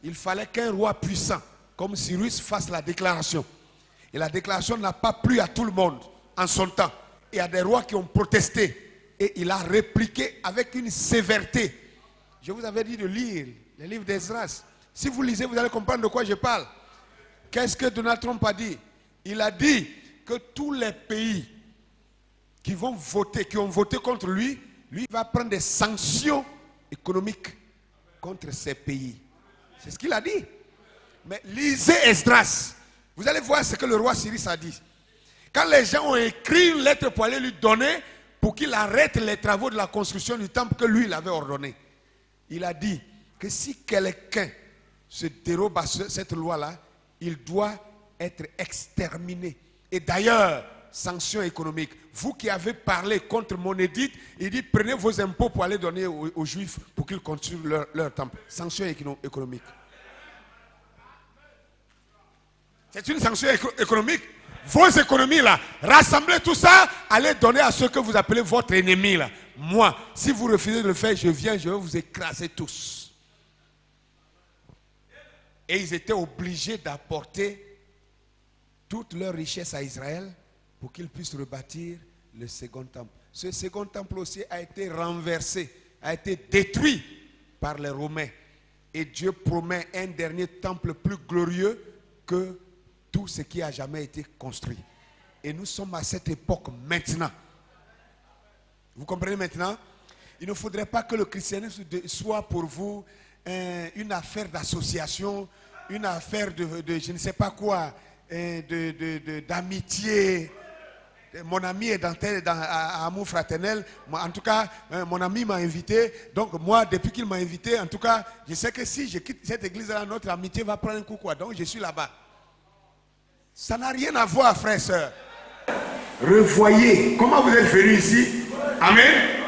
Il fallait qu'un roi puissant, comme Cyrus, fasse la déclaration. Et la déclaration n'a pas plu à tout le monde en son temps. Il y a des rois qui ont protesté. Et il a répliqué avec une sévérité. Je vous avais dit de lire les livres d'Esdras. Si vous lisez, vous allez comprendre de quoi je parle. Qu'est-ce que Donald Trump a dit? Il a dit que tous les pays qui vont voter, qui ont voté contre lui, lui va prendre des sanctions économiques contre ces pays. C'est ce qu'il a dit. Mais lisez Esdras. Vous allez voir ce que le roi Cyrus a dit. Quand les gens ont écrit une lettre pour aller lui donner, pour qu'il arrête les travaux de la construction du temple que lui, il avait ordonné. Il a dit que si quelqu'un se dérobe à cette loi-là, il doit être exterminé. Et d'ailleurs, sanctions économiques. Vous qui avez parlé contre mon édit, il dit prenez vos impôts pour aller donner aux Juifs pour qu'ils construisent leur temple. Sanctions économiques. C'est une sanction économique. Vos économies là, rassemblez tout ça, allez donner à ceux que vous appelez votre ennemi là. Moi, si vous refusez de le faire, je viens, je vais vous écraser tous. Et ils étaient obligés d'apporter toute leur richesse à Israël pour qu'ils puissent rebâtir le second temple. Ce second temple aussi a été renversé, a été détruit par les Romains. Et Dieu promet un dernier temple plus glorieux que tout ce qui a jamais été construit. Et nous sommes à cette époque maintenant. Vous comprenez maintenant? Il ne faudrait pas que le christianisme soit pour vous une affaire d'association, une affaire de je ne sais pas quoi, d'amitié. Mon ami est dans amour fraternel. Moi, en tout cas, mon ami m'a invité. Donc moi, depuis qu'il m'a invité, en tout cas, je sais que si je quitte cette église-là, notre amitié va prendre un coup, quoi. Donc je suis là-bas. Ça n'a rien à voir, frères et sœurs. Revoyez comment vous êtes venus ici. Amen.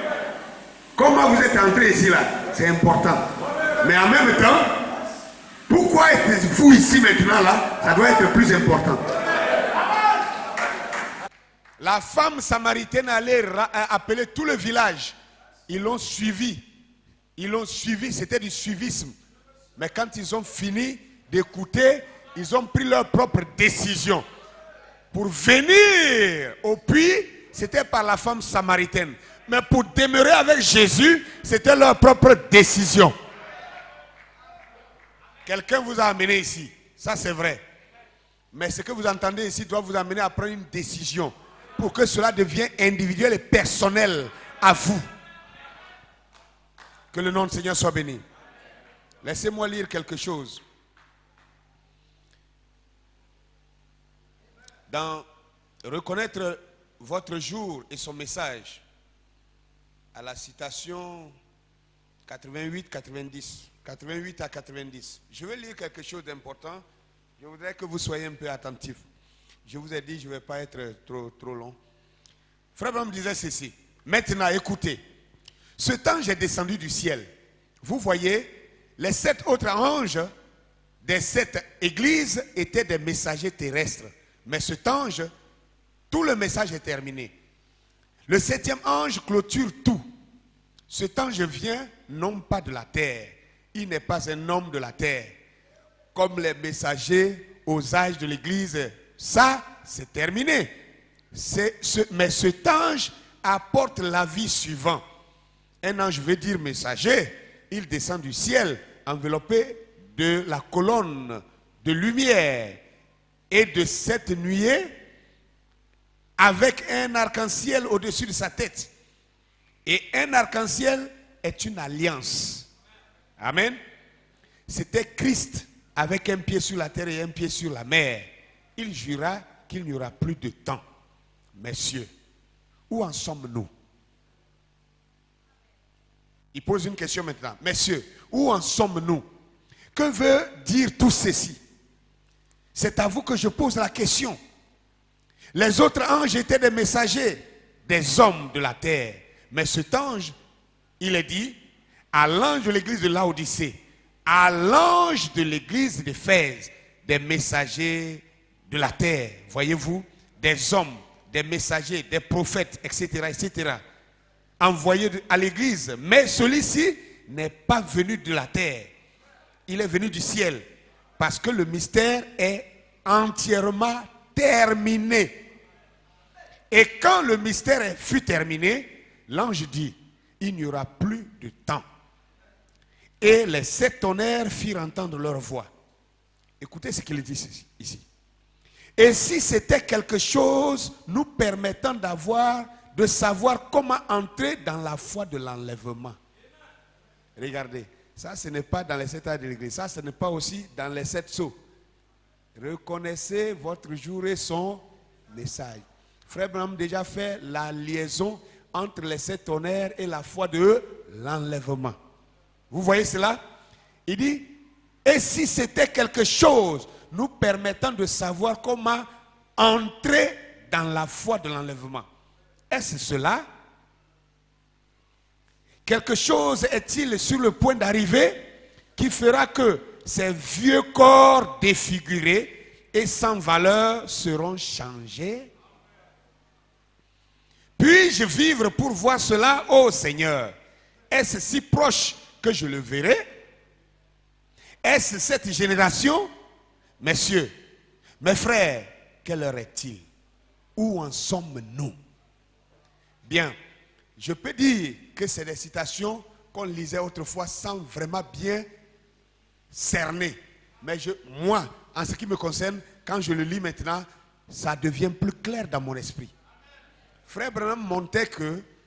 Comment vous êtes entrés ici, là. C'est important. Mais en même temps, pourquoi êtes-vous ici maintenant, là? Ça doit être plus important. La femme samaritaine allait appeler tout le village. Ils l'ont suivi. Ils l'ont suivi, c'était du suivisme. Mais quand ils ont fini d'écouter, ils ont pris leur propre décision. Pour venir au puits, c'était par la femme samaritaine. Mais pour demeurer avec Jésus, c'était leur propre décision. Quelqu'un vous a amené ici. Ça, c'est vrai. Mais ce que vous entendez ici doit vous amener à prendre une décision pour que cela devienne individuel et personnel à vous. Que le nom du Seigneur soit béni. Laissez-moi lire quelque chose. Dans reconnaître votre jour et son message, à la citation 88-90, 88 à 90. Je vais lire quelque chose d'important. Je voudrais que vous soyez un peu attentifs. Je vous ai dit, je ne vais pas être trop long. Frère Branham disait ceci. Maintenant, écoutez. Cet ange est descendu du ciel. Vous voyez, les 7 autres anges des 7 églises étaient des messagers terrestres. Mais cet ange, tout le message est terminé. Le 7e ange clôture tout. Cet ange vient non pas de la terre. Il n'est pas un homme de la terre. Comme les messagers aux âges de l'église, ça, c'est terminé. Mais cet ange apporte la vie suivante. Un ange veut dire messager. Il descend du ciel enveloppé de la colonne de lumière et de cette nuée avec un arc-en-ciel au-dessus de sa tête. Et un arc-en-ciel est une alliance. Amen. C'était Christ avec un pied sur la terre et un pied sur la mer. Il jura qu'il n'y aura plus de temps. Messieurs, où en sommes-nous? Il pose une question maintenant. Messieurs, où en sommes-nous? Que veut dire tout ceci? C'est à vous que je pose la question. Les autres anges étaient des messagers, des hommes de la terre. Mais cet ange, il est dit à l'ange de l'église de Laodicée, à l'ange de l'église d'Éphèse, des messagers de la terre. Voyez-vous, des hommes, des messagers, des prophètes, etc., etc., envoyés à l'église. Mais celui-ci n'est pas venu de la terre. Il est venu du ciel. Parce que le mystère est entièrement terminé. Et quand le mystère fut terminé, l'ange dit, il n'y aura plus de temps. Et les 7 tonnerres firent entendre leur voix. Écoutez ce qu'il dit ici. Et si c'était quelque chose nous permettant de savoir comment entrer dans la foi de l'enlèvement. Regardez, ça ce n'est pas dans les 7 âges de l'église, ça ce n'est pas aussi dans les 7 sceaux. Reconnaissez votre jour et son message. Frère Branham a déjà fait la liaison entre les 7 tonnerres et la foi de l'enlèvement. Vous voyez cela? Il dit, et si c'était quelque chose nous permettant de savoir comment entrer dans la foi de l'enlèvement. Est-ce cela? Quelque chose est-il sur le point d'arriver qui fera que ces vieux corps défigurés et sans valeur seront changés? Puis-je vivre pour voir cela, ô Seigneur? Est-ce si proche que je le verrai? Est-ce cette génération? Messieurs, mes frères, quelle heure est-il? Où en sommes-nous? Bien, je peux dire que c'est des citations qu'on lisait autrefois sans vraiment bien cerner. Mais moi, en ce qui me concerne, quand je le lis maintenant, ça devient plus clair dans mon esprit. Frère Branham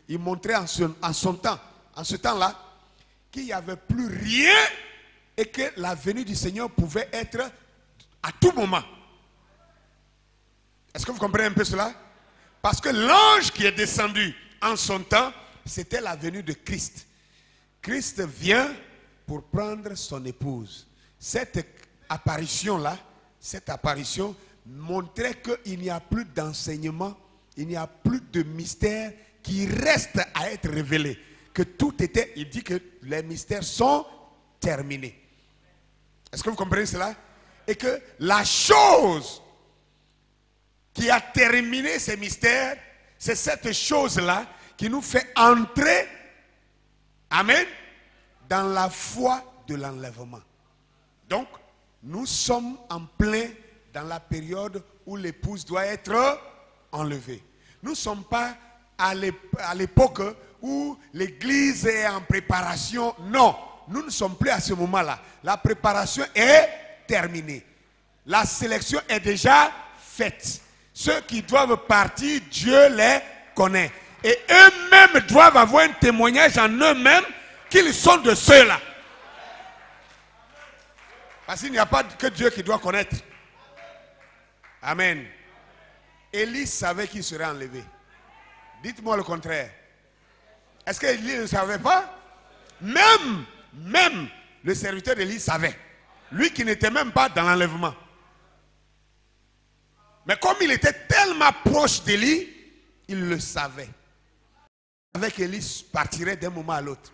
il montrait en ce temps-là, qu'il n'y avait plus rien et que la venue du Seigneur pouvait être à tout moment. Est-ce que vous comprenez un peu cela? Parce que l'ange qui est descendu en son temps, c'était la venue de Christ. Christ vient pour prendre son épouse. Cette apparition-là, cette apparition montrait qu'il n'y a plus d'enseignement, il n'y a plus de mystère qui reste à être révélé. Que tout était, il dit que les mystères sont terminés. Est-ce que vous comprenez cela? Et que la chose qui a terminé ces mystères, c'est cette chose-là qui nous fait entrer, amen, dans la foi de l'enlèvement. Donc, nous sommes en plein dans la période où l'épouse doit être enlevée. Nous ne sommes pas à l'époque où l'église est en préparation. Non, nous ne sommes plus à ce moment-là. La préparation est terminée. La sélection est déjà faite. Ceux qui doivent partir, Dieu les connaît. Et eux-mêmes doivent avoir un témoignage en eux-mêmes qu'ils sont de ceux-là. Parce qu'il n'y a pas que Dieu qui doit connaître. Amen. Élie savait qu'il serait enlevé. Dites-moi le contraire. Est-ce qu'Élie ne savait pas? Même le serviteur d'Élie savait. Lui qui n'était même pas dans l'enlèvement. Mais comme il était tellement proche d'Élie, il le savait. savait qu'Élie partirait d'un moment à l'autre.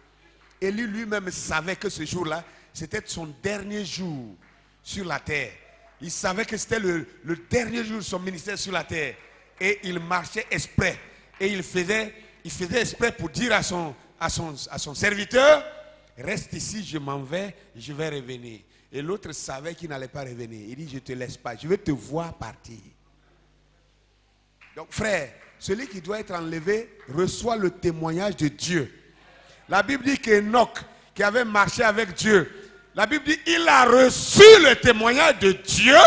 Élie lui-même savait que ce jour-là, c'était son dernier jour sur la terre. Il savait que c'était le dernier jour de son ministère sur la terre. Et il marchait exprès. Et il faisait exprès pour dire à son serviteur, reste ici, je m'en vais, je vais revenir. Et l'autre savait qu'il n'allait pas revenir. Il dit, je ne te laisse pas, je vais te voir partir. Donc frère, celui qui doit être enlevé reçoit le témoignage de Dieu. La Bible dit qu'Enoch, qui avait marché avec Dieu, la Bible dit il a reçu le témoignage de Dieu.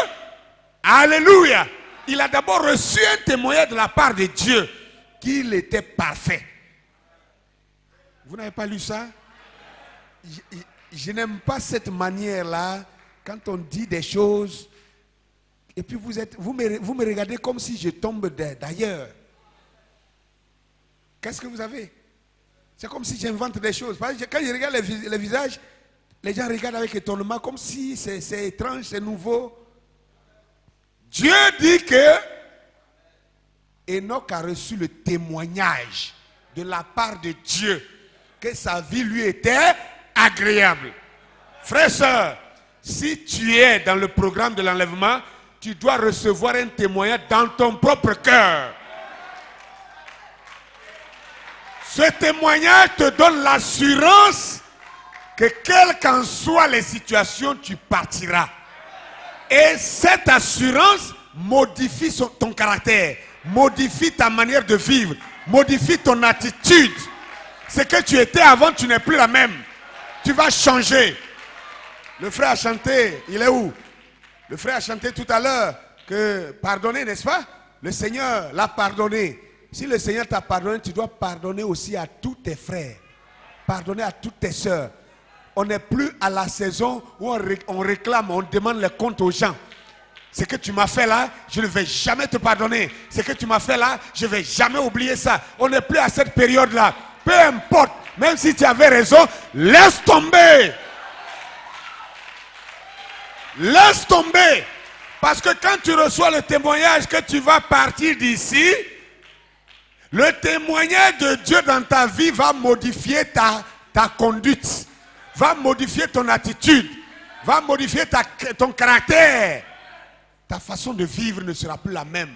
Alléluia. Il a d'abord reçu un témoignage de la part de Dieu qu'il était parfait. Vous n'avez pas lu ça? Je n'aime pas cette manière-là, quand on dit des choses, et puis vous me regardez comme si je tombe d'ailleurs. Qu'est-ce que vous avez? C'est comme si j'invente des choses. Quand je regarde les visages, les gens regardent avec étonnement, comme si c'est étrange, c'est nouveau. Dieu dit que Enoch a reçu le témoignage de la part de Dieu, que sa vie lui était agréable. Frère, sœur, si tu es dans le programme de l'enlèvement, tu dois recevoir un témoignage dans ton propre cœur. Ce témoignage te donne l'assurance que quelles qu'en soient les situations, tu partiras. Et cette assurance modifie ton caractère, modifie ta manière de vivre, modifie ton attitude. Ce que tu étais avant, tu n'es plus la même. Tu vas changer. Le frère a chanté, il est où? Le frère a chanté tout à l'heure que pardonner, n'est-ce pas? Le Seigneur l'a pardonné. Si le Seigneur t'a pardonné, tu dois pardonner aussi à tous tes frères. Pardonner à toutes tes sœurs. On n'est plus à la saison où on réclame, on demande les comptes aux gens. Ce que tu m'as fait là, je ne vais jamais te pardonner. Ce que tu m'as fait là, je ne vais jamais oublier ça. On n'est plus à cette période-là. Peu importe, même si tu avais raison, laisse tomber. Laisse tomber. Parce que quand tu reçois le témoignage que tu vas partir d'ici, le témoignage de Dieu dans ta vie va modifier ta conduite, va modifier ton attitude, va modifier ton caractère. Ta façon de vivre ne sera plus la même.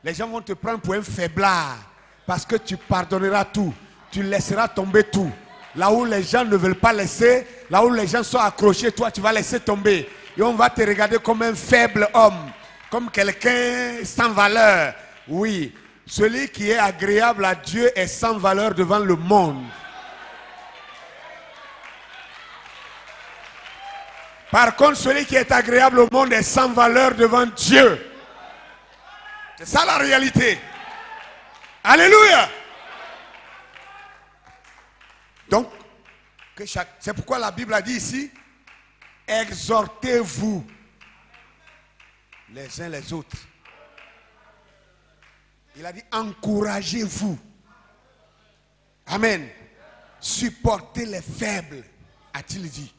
Les gens vont te prendre pour un faiblard parce que tu pardonneras tout, tu laisseras tomber tout. Là où les gens ne veulent pas laisser, là où les gens sont accrochés, toi tu vas laisser tomber. Et on va te regarder comme un faible homme, comme quelqu'un sans valeur. Oui, celui qui est agréable à Dieu est sans valeur devant le monde. Par contre, celui qui est agréable au monde est sans valeur devant Dieu. C'est ça la réalité. Alléluia. Donc, c'est pourquoi la Bible a dit ici, exhortez-vous les uns les autres. Il a dit, encouragez-vous. Amen. Supportez les faibles, a-t-il dit.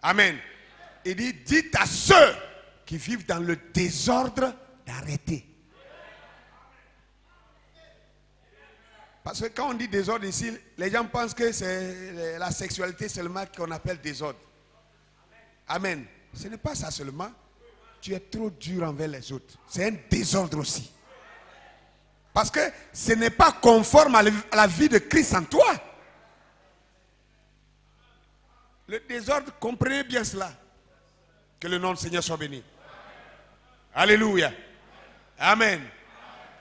Amen. Il dit, dites à ceux qui vivent dans le désordre d'arrêter. Parce que quand on dit désordre ici, les gens pensent que c'est la sexualité seulement qu'on appelle désordre. Amen. Ce n'est pas ça seulement. Tu es trop dur envers les autres. C'est un désordre aussi. Parce que ce n'est pas conforme à la vie de Christ en toi. Le désordre, comprenez bien cela. Que le nom du Seigneur soit béni. Alléluia. Amen.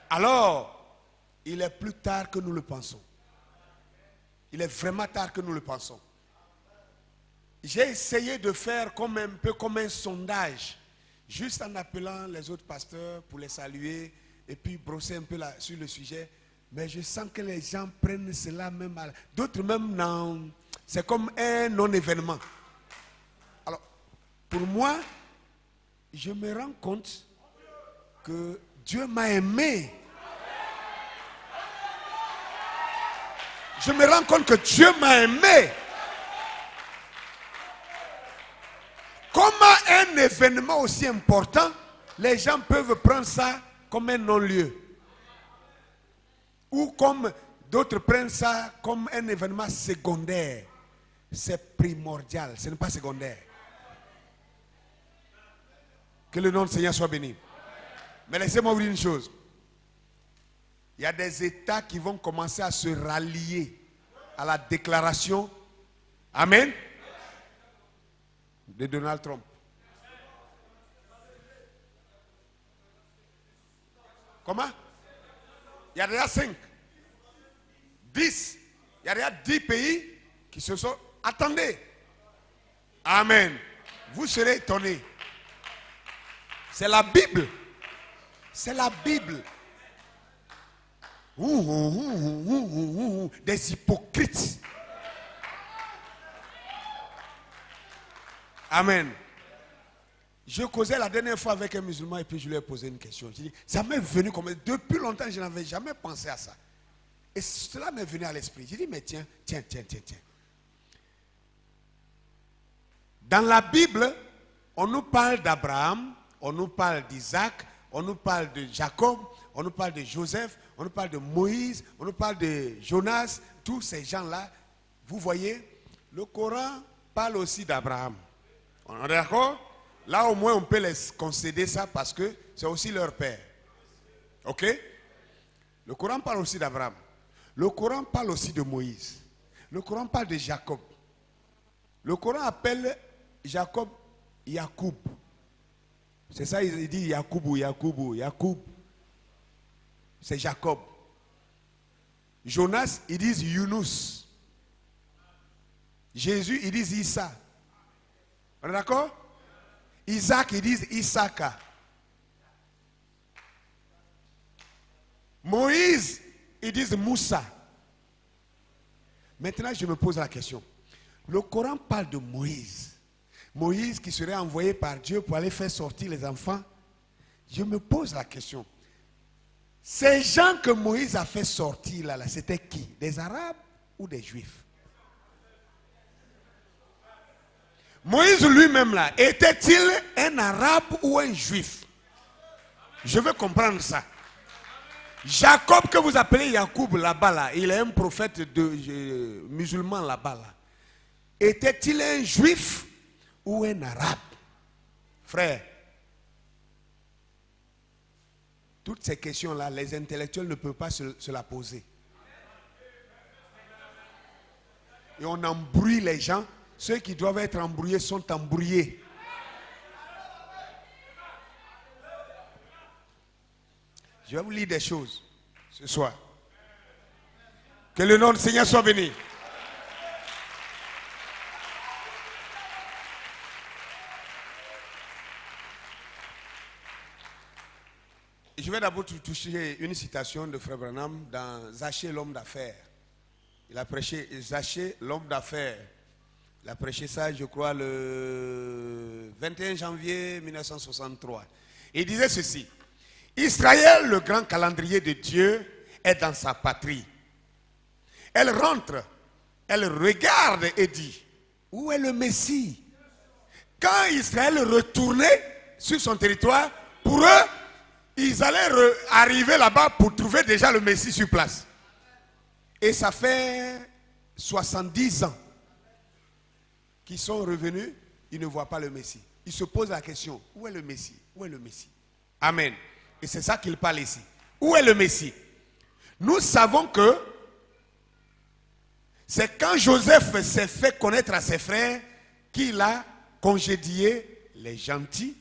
Alors, il est plus tard que nous le pensons. Il est vraiment tard que nous le pensons. J'ai essayé de faire un peu comme un sondage, juste en appelant les autres pasteurs pour les saluer et puis brosser un peu sur le sujet. Mais je sens que les gens prennent cela même à... D'autres même, non. C'est comme un non-événement. Alors, pour moi, je me rends compte que Dieu m'a aimé. Je me rends compte que Dieu m'a aimé. Comment un événement aussi important, les gens peuvent prendre ça comme un non-lieu. Ou comme D'autres prennent ça comme un événement secondaire. C'est primordial, ce n'est pas secondaire. Que le nom du Seigneur soit béni. Mais laissez-moi vous dire une chose. Il y a des États qui vont commencer à se rallier à la déclaration, amen, de Donald Trump. Comment? Il y a déjà 5, 10. Il y a déjà 10 pays qui se sont... Attendez. Amen. Vous serez étonnés. C'est la Bible. C'est la Bible. Des hypocrites. Amen. Je causais la dernière fois avec un musulman et puis je lui ai posé une question. Je dis, ça m'est venu comme... Depuis longtemps, je n'avais jamais pensé à ça. Et cela m'est venu à l'esprit. J'ai dit, mais tiens. Dans la Bible, on nous parle d'Abraham, on nous parle d'Isaac, on nous parle de Jacob, on nous parle de Joseph, on nous parle de Moïse, on nous parle de Jonas, tous ces gens-là. Vous voyez, le Coran parle aussi d'Abraham. On est d'accord? Là, au moins, on peut les concéder ça parce que c'est aussi leur père. Ok? Le Coran parle aussi d'Abraham. Le Coran parle aussi de Moïse. Le Coran parle de Jacob. Le Coran appelle Jacob Yacoub. C'est ça, il dit Yacoub. C'est Jacob. Jonas, ils disent Yunus. Jésus, ils disent Issa. On est d'accord? Isaac, ils disent Issaka. Moïse, ils disent Moussa. Maintenant, je me pose la question. Le Coran parle de Moïse. Moïse qui serait envoyé par Dieu pour aller faire sortir les enfants. Je me pose la question. Ces gens que Moïse a fait sortir là, c'était qui? Des Arabes ou des Juifs? Moïse lui-même là, était-il un Arabe ou un Juif? Je veux comprendre ça. Jacob que vous appelez Yacoub là-bas là, il est un prophète musulman là-bas là. Était-il un Juif ou un Arabe? Frère, toutes ces questions-là, les intellectuels ne peuvent pas se la poser. Et on embrouille les gens. Ceux qui doivent être embrouillés sont embrouillés. Je vais vous lire des choses ce soir. Que le nom du Seigneur soit béni. Je vais d'abord toucher une citation de Frère Branham dans Zachée, l'homme d'affaires. Il a prêché Zachée, l'homme d'affaires. Il a prêché ça, je crois, le 21 janvier 1963. Il disait ceci. Israël, le grand calendrier de Dieu, est dans sa patrie. Elle rentre, elle regarde et dit, où est le Messie? Quand Israël retournait sur son territoire, pour eux, ils allaient arriver là-bas pour trouver déjà le Messie sur place. Et ça fait 70 ans qu'ils sont revenus, ils ne voient pas le Messie. Ils se posent la question, où est le Messie? Où est le Messie? Amen. Et c'est ça qu'il parle ici. Où est le Messie? Nous savons que c'est quand Joseph s'est fait connaître à ses frères qu'il a congédié les gentils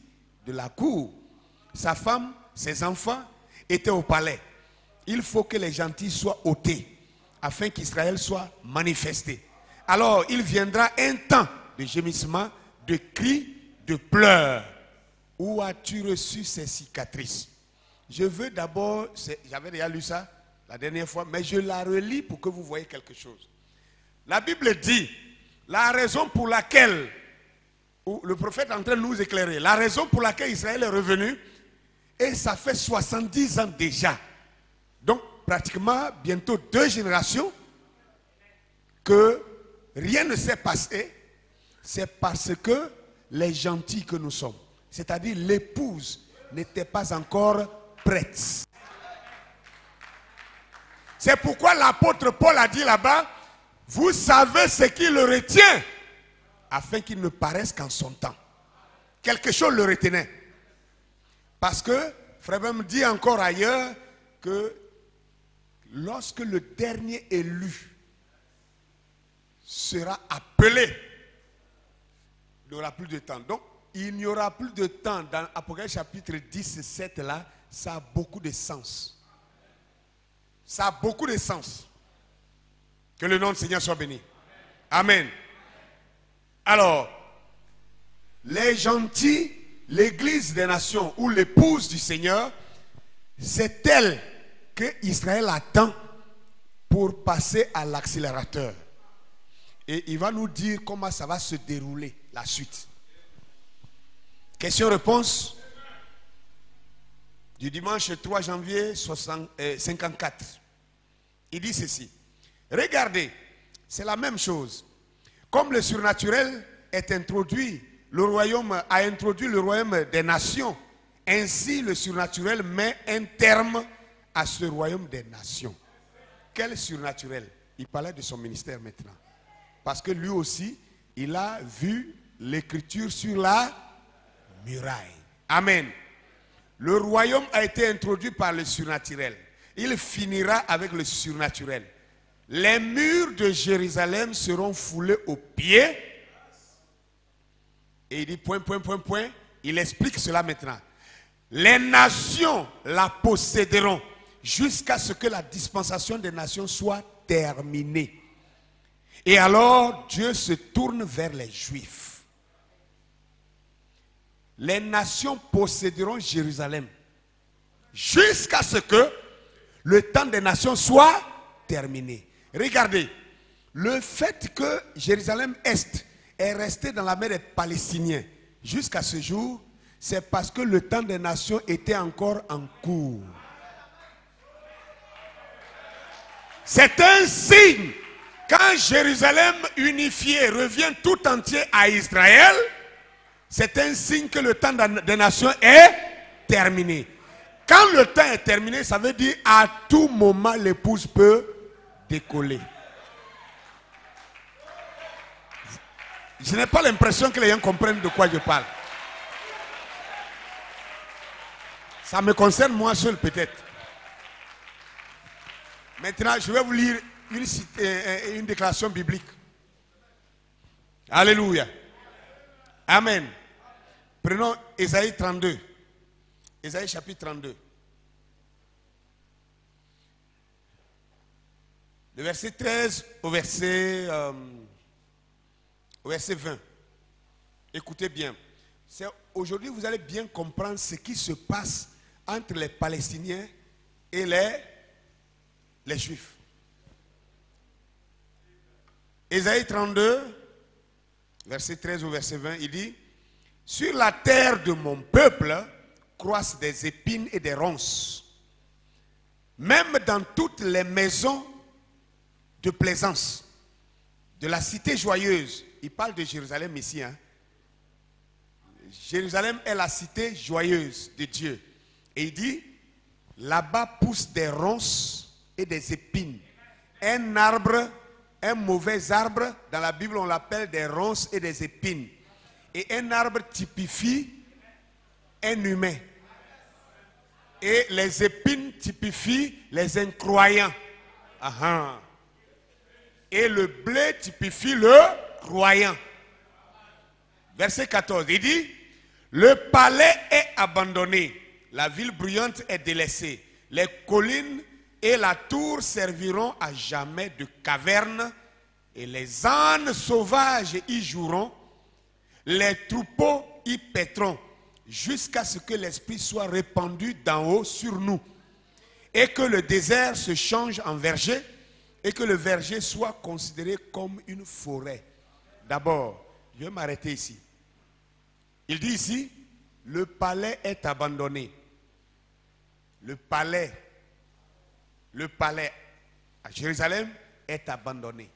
de la cour. Sa femme, ses enfants étaient au palais. Il faut que les gentils soient ôtés afin qu'Israël soit manifesté. Alors il viendra un temps de gémissement, de cris, de pleurs. Où as-tu reçu ces cicatrices? Je veux d'abord, j'avais déjà lu ça la dernière fois, mais je la relis pour que vous voyez quelque chose. La Bible dit, la raison pour laquelle, le prophète est en train de nous éclairer, la raison pour laquelle Israël est revenu, et ça fait 70 ans déjà. Donc pratiquement bientôt 2 générations que rien ne s'est passé. C'est parce que les gentils que nous sommes, c'est-à-dire l'épouse, n'était pas encore prête. C'est pourquoi l'apôtre Paul a dit là-bas, vous savez ce qui le retient, afin qu'il ne paraisse qu'en son temps. Quelque chose le retenait. Parce que, frère me dit encore ailleurs, que lorsque le dernier élu sera appelé, il n'y aura plus de temps. Donc, il n'y aura plus de temps. Dans Apocalypse chapitre 10, 7 là, ça a beaucoup de sens. Ça a beaucoup de sens. Que le nom du Seigneur soit béni. Amen. Alors, les gentils, l'église des nations ou l'épouse du Seigneur, c'est elle que Israël attend pour passer à l'accélérateur. Et il va nous dire comment ça va se dérouler, la suite. Question-réponse du dimanche 3 janvier 54. Il dit ceci. Regardez, c'est la même chose. Comme le surnaturel est introduit, le royaume a introduit le royaume des nations. Ainsi, le surnaturel met un terme à ce royaume des nations. Quel surnaturel? Il parlait de son ministère maintenant. Parce que lui aussi, il a vu l'écriture sur la muraille. Amen. Le royaume a été introduit par le surnaturel. Il finira avec le surnaturel. Les murs de Jérusalem seront foulés aux pieds. Et il dit point. Il explique cela maintenant. Les nations la posséderont jusqu'à ce que la dispensation des nations soit terminée. Et alors Dieu se tourne vers les Juifs. Les nations posséderont Jérusalem jusqu'à ce que le temps des nations soit terminé. Regardez, le fait que Jérusalem-Est est resté dans la main des Palestiniens jusqu'à ce jour, c'est parce que le temps des nations était encore en cours. C'est un signe. Quand Jérusalem unifié revient tout entier à Israël, c'est un signe que le temps des nations est terminé. Quand le temps est terminé, ça veut dire à tout moment l'épouse peut décoller. Je n'ai pas l'impression que les gens comprennent de quoi je parle. Ça me concerne moi seul peut-être. Maintenant, je vais vous lire une déclaration biblique. Alléluia. Amen. Prenons Ésaïe 32. Ésaïe chapitre 32. Le verset 13 au verset 20. Écoutez bien. Aujourd'hui, vous allez bien comprendre ce qui se passe entre les Palestiniens et les Juifs. Ésaïe 32, verset 13 au verset 20, il dit: sur la terre de mon peuple croissent des épines et des ronces. Même dans toutes les maisons de plaisance, de la cité joyeuse. Il parle de Jérusalem ici. Hein. Jérusalem est la cité joyeuse de Dieu. Et il dit, là-bas poussent des ronces et des épines. Un arbre, un mauvais arbre, dans la Bible on l'appelle des ronces et des épines. Et un arbre typifie un humain. Et les épines typifient les incroyants. Aha. Et le blé typifie le croyant. Verset 14, il dit, le palais est abandonné, la ville bruyante est délaissée, les collines et la tour serviront à jamais de caverne, et les ânes sauvages y joueront, les troupeaux y paîtront, jusqu'à ce que l'esprit soit répandu d'en haut sur nous, et que le désert se change en verger, et que le verger soit considéré comme une forêt. D'abord, je vais m'arrêter ici. Il dit ici, le palais est abandonné. Le palais à Jérusalem est abandonné.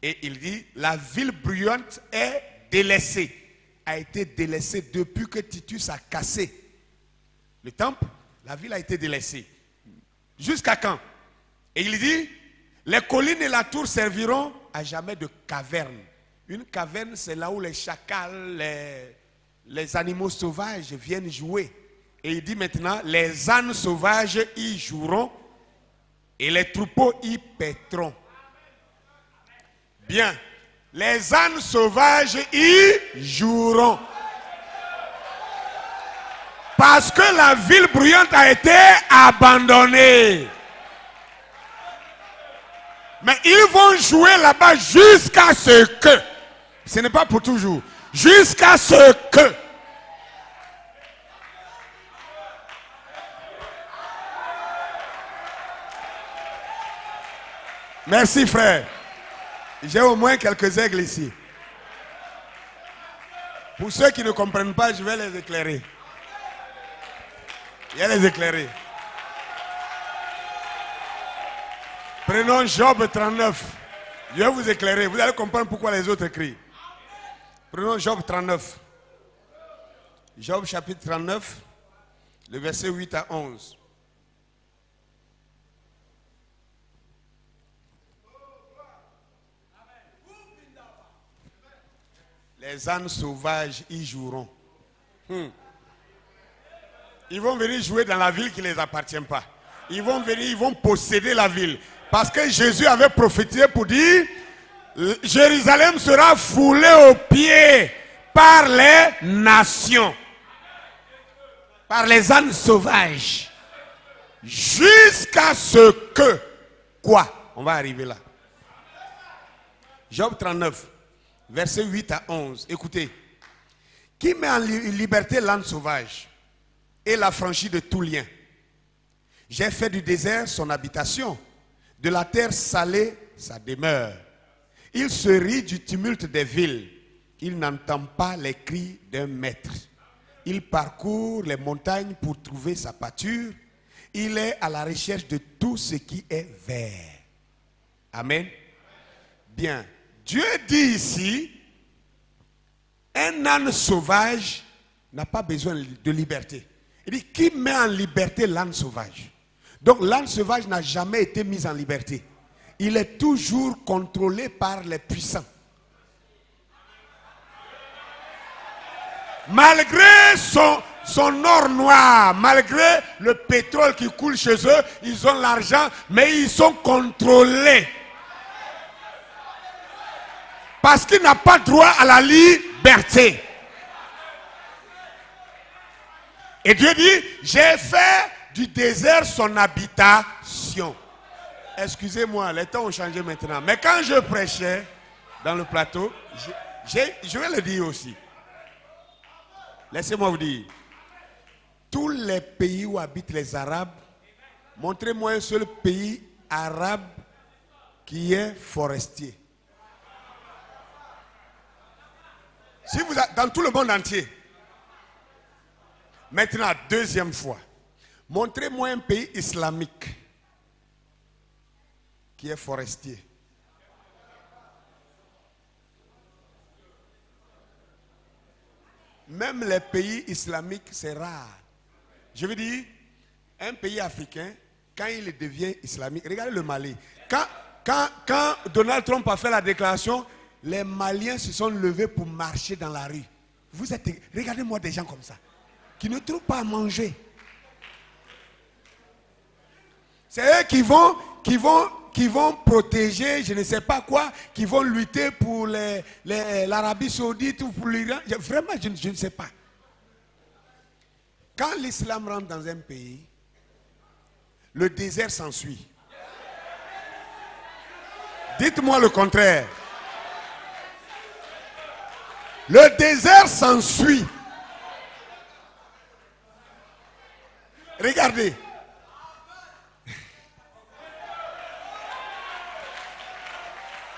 Et il dit, la ville bruyante est délaissée, a été délaissée depuis que Titus a cassé le temple. La ville a été délaissée. Jusqu'à quand? Et il dit, les collines et la tour serviront à jamais de caverne. Une caverne, c'est là où les chacals, les animaux sauvages viennent jouer. Et il dit maintenant, les ânes sauvages y joueront et les troupeaux y paîtront. Bien. Les ânes sauvages y joueront. Parce que la ville bruyante a été abandonnée. Mais ils vont jouer là-bas jusqu'à ce que. Ce n'est pas pour toujours. Jusqu'à ce que. Merci frère. J'ai au moins quelques aigles ici. Pour ceux qui ne comprennent pas, je vais les éclairer. Je vais les éclairer. Prenons Job 39. Je vais vous éclairer. Vous allez comprendre pourquoi les autres crient. Prenons Job 39. Job chapitre 39, le verset 8 à 11. Les ânes sauvages y joueront. Ils vont venir jouer dans la ville qui ne les appartient pas. Ils vont venir, ils vont posséder la ville. Parce que Jésus avait prophétisé pour dire, Jérusalem sera foulée aux pieds par les nations. Par les ânes sauvages. Jusqu'à ce que, quoi? On va arriver là. Job 39. Versets 8 à 11. Écoutez. Qui met en liberté l'âne sauvage et l'affranchit de tout lien? J'ai fait du désert son habitation, de la terre salée sa demeure. Il se rit du tumulte des villes. Il n'entend pas les cris d'un maître. Il parcourt les montagnes pour trouver sa pâture. Il est à la recherche de tout ce qui est vert. Amen. Bien. Dieu dit ici, un âne sauvage n'a pas besoin de liberté. Il dit, qui met en liberté l'âne sauvage? Donc l'âne sauvage n'a jamais été mis en liberté. Il est toujours contrôlé par les puissants. Malgré son or noir, malgré le pétrole qui coule chez eux, ils ont l'argent, mais ils sont contrôlés. Parce qu'il n'a pas droit à la liberté. Et Dieu dit, j'ai fait du désert son habitation. Excusez-moi, les temps ont changé maintenant. Mais quand je prêchais dans le plateau, je vais le dire aussi. Laissez-moi vous dire. Tous les pays où habitent les Arabes, montrez-moi un seul pays arabe qui est forestier. Si vous, dans tout le monde entier. Maintenant, deuxième fois. Montrez-moi un pays islamique qui est forestier. Même les pays islamiques, c'est rare. Je veux dire, un pays africain, quand il devient islamique, regardez le Mali. Quand Donald Trump a fait la déclaration, les Maliens se sont levés pour marcher dans la rue. Regardez-moi des gens comme ça, qui ne trouvent pas à manger. C'est eux qui vont protéger, je ne sais pas quoi, qui vont lutter pour l'Arabie Saoudite ou pour l'Iran. Vraiment, je ne sais pas. Quand l'islam rentre dans un pays, le désert s'ensuit. Dites-moi le contraire. Le désert s'ensuit. Regardez.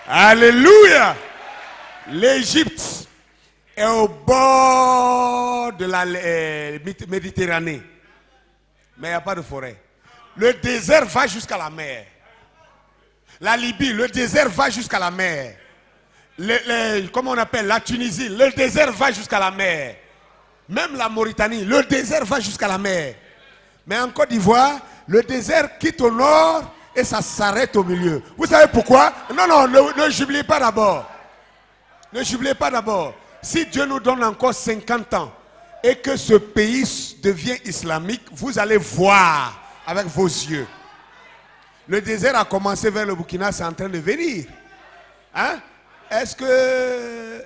Alléluia. L'Égypte est au bord de la Méditerranée. Mais il n'y a pas de forêt. Le désert va jusqu'à la mer. La Libye, le désert va jusqu'à la mer. Comment on appelle la Tunisie, le désert va jusqu'à la mer. Même la Mauritanie, le désert va jusqu'à la mer. Mais en Côte d'Ivoire, le désert quitte au nord et ça s'arrête au milieu. Vous savez pourquoi? Non, non, ne jubilez pas d'abord. Ne jubilez pas d'abord. Si Dieu nous donne encore 50 ans et que ce pays devient islamique, vous allez voir avec vos yeux. Le désert a commencé vers le Burkina, c'est en train de venir. Hein? Est-ce que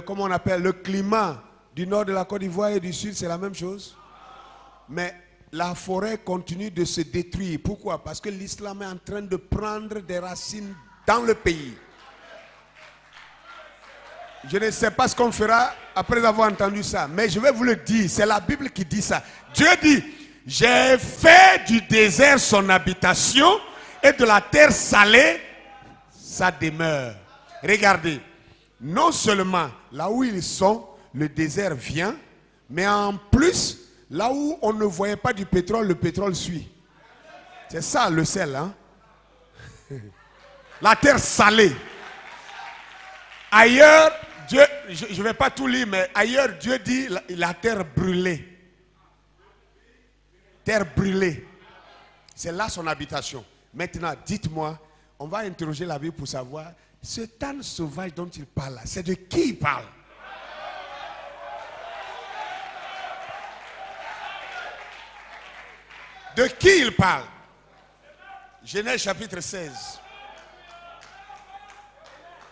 comment on appelle, le climat du nord de la Côte d'Ivoire et du sud, c'est la même chose? Mais la forêt continue de se détruire. Pourquoi? Parce que l'islam est en train de prendre des racines dans le pays. Je ne sais pas ce qu'on fera après avoir entendu ça, mais je vais vous le dire, c'est la Bible qui dit ça. Dieu dit, j'ai fait du désert son habitation et de la terre salée sa demeure. Regardez, non seulement là où ils sont, le désert vient, mais en plus, là où on ne voyait pas du pétrole, le pétrole suit. C'est ça le sel, hein? La terre salée. Ailleurs, Dieu, je ne vais pas tout lire, mais ailleurs, Dieu dit la terre brûlée. Terre brûlée. C'est là son habitation. Maintenant, dites-moi, on va interroger la Bible pour savoir, ce âne sauvage dont il parle là, c'est de qui il parle? De qui il parle? Genèse chapitre 16.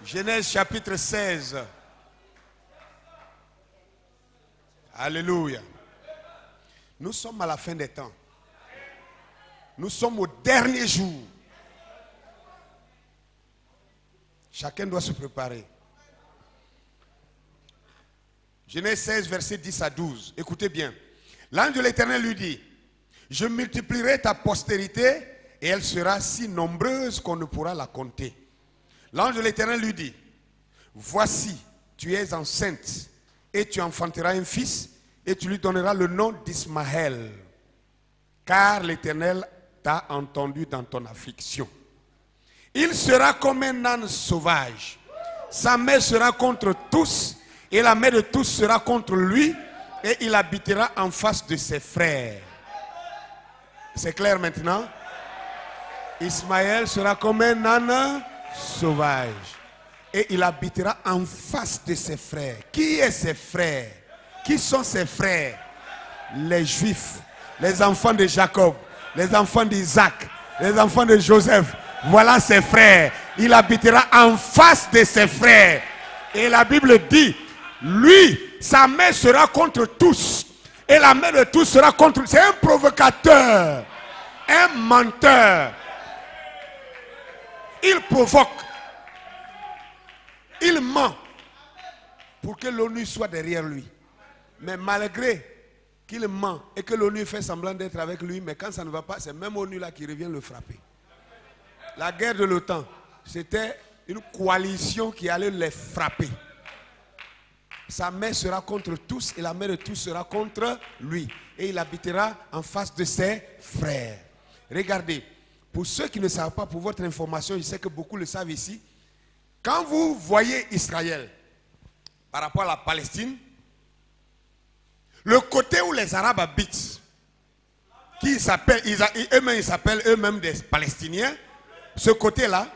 Genèse chapitre 16. Alléluia. Nous sommes à la fin des temps. Nous sommes au dernier jour. Chacun doit se préparer. Genèse 16, versets 10 à 12. Écoutez bien. L'ange de l'Éternel lui dit, je multiplierai ta postérité et elle sera si nombreuse qu'on ne pourra la compter. L'ange de l'Éternel lui dit, voici, tu es enceinte et tu enfanteras un fils et tu lui donneras le nom d'Ismaël, car l'Éternel t'a entendu dans ton affliction. Il sera comme un âne sauvage. Sa main sera contre tous et la main de tous sera contre lui et il habitera en face de ses frères. C'est clair maintenant? Ismaël sera comme un âne sauvage et il habitera en face de ses frères. Qui est ses frères? Qui sont ses frères? Les Juifs, les enfants de Jacob, les enfants d'Isaac, les enfants de Joseph. Voilà ses frères. Il habitera en face de ses frères. Et la Bible dit, lui, sa main sera contre tous. Et la main de tous sera contre lui. C'est un provocateur, un menteur. Il provoque. Il ment pour que l'ONU soit derrière lui. Mais malgré qu'il ment et que l'ONU fait semblant d'être avec lui, mais quand ça ne va pas, c'est même l'ONU là qui revient le frapper. La guerre de l'OTAN, c'était une coalition qui allait les frapper. Sa main sera contre tous et la main de tous sera contre lui. Et il habitera en face de ses frères. Regardez, pour ceux qui ne savent pas, pour votre information, je sais que beaucoup le savent ici. Quand vous voyez Israël par rapport à la Palestine, le côté où les Arabes habitent, qui s'appellent eux-mêmes des Palestiniens, ce côté-là,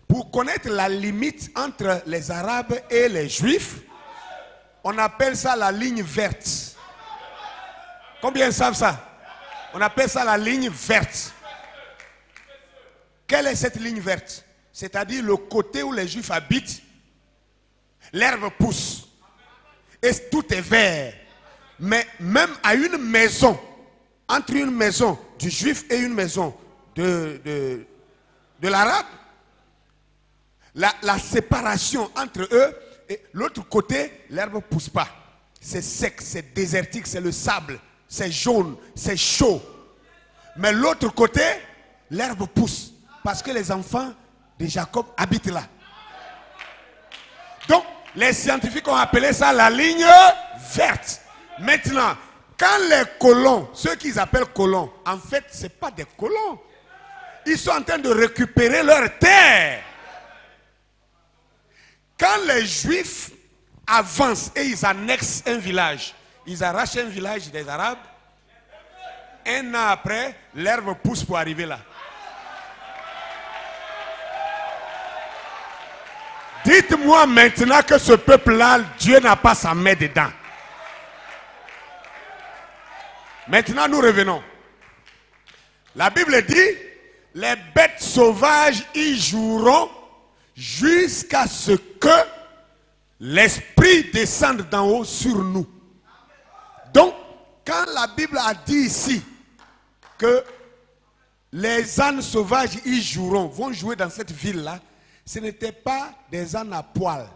pour connaître la limite entre les Arabes et les Juifs, on appelle ça la ligne verte. Combien savent ça? On appelle ça la ligne verte. Quelle est cette ligne verte? C'est-à-dire le côté où les Juifs habitent, l'herbe pousse. Et tout est vert. Mais même à une maison, entre une maison du Juif et une maison de l'Arabe, la séparation entre eux, et l'autre côté, l'herbe ne pousse pas. C'est sec, c'est désertique, c'est le sable, c'est jaune, c'est chaud. Mais l'autre côté, l'herbe pousse. Parce que les enfants de Jacob habitent là. Donc, les scientifiques ont appelé ça la ligne verte. Maintenant, quand les colons, ceux qu'ils appellent colons, en fait, ce n'est pas des colons. Ils sont en train de récupérer leur terre. Quand les Juifs avancent et ils annexent un village, ils arrachent un village des Arabes, un an après, l'herbe pousse pour arriver là. Dites-moi maintenant que ce peuple-là, Dieu n'a pas sa main dedans. Maintenant, nous revenons. La Bible dit, les bêtes sauvages y joueront jusqu'à ce que l'Esprit descende d'en haut sur nous. Donc, quand la Bible a dit ici que les ânes sauvages y joueront, vont jouer dans cette ville-là, ce n'était pas des ânes à poil.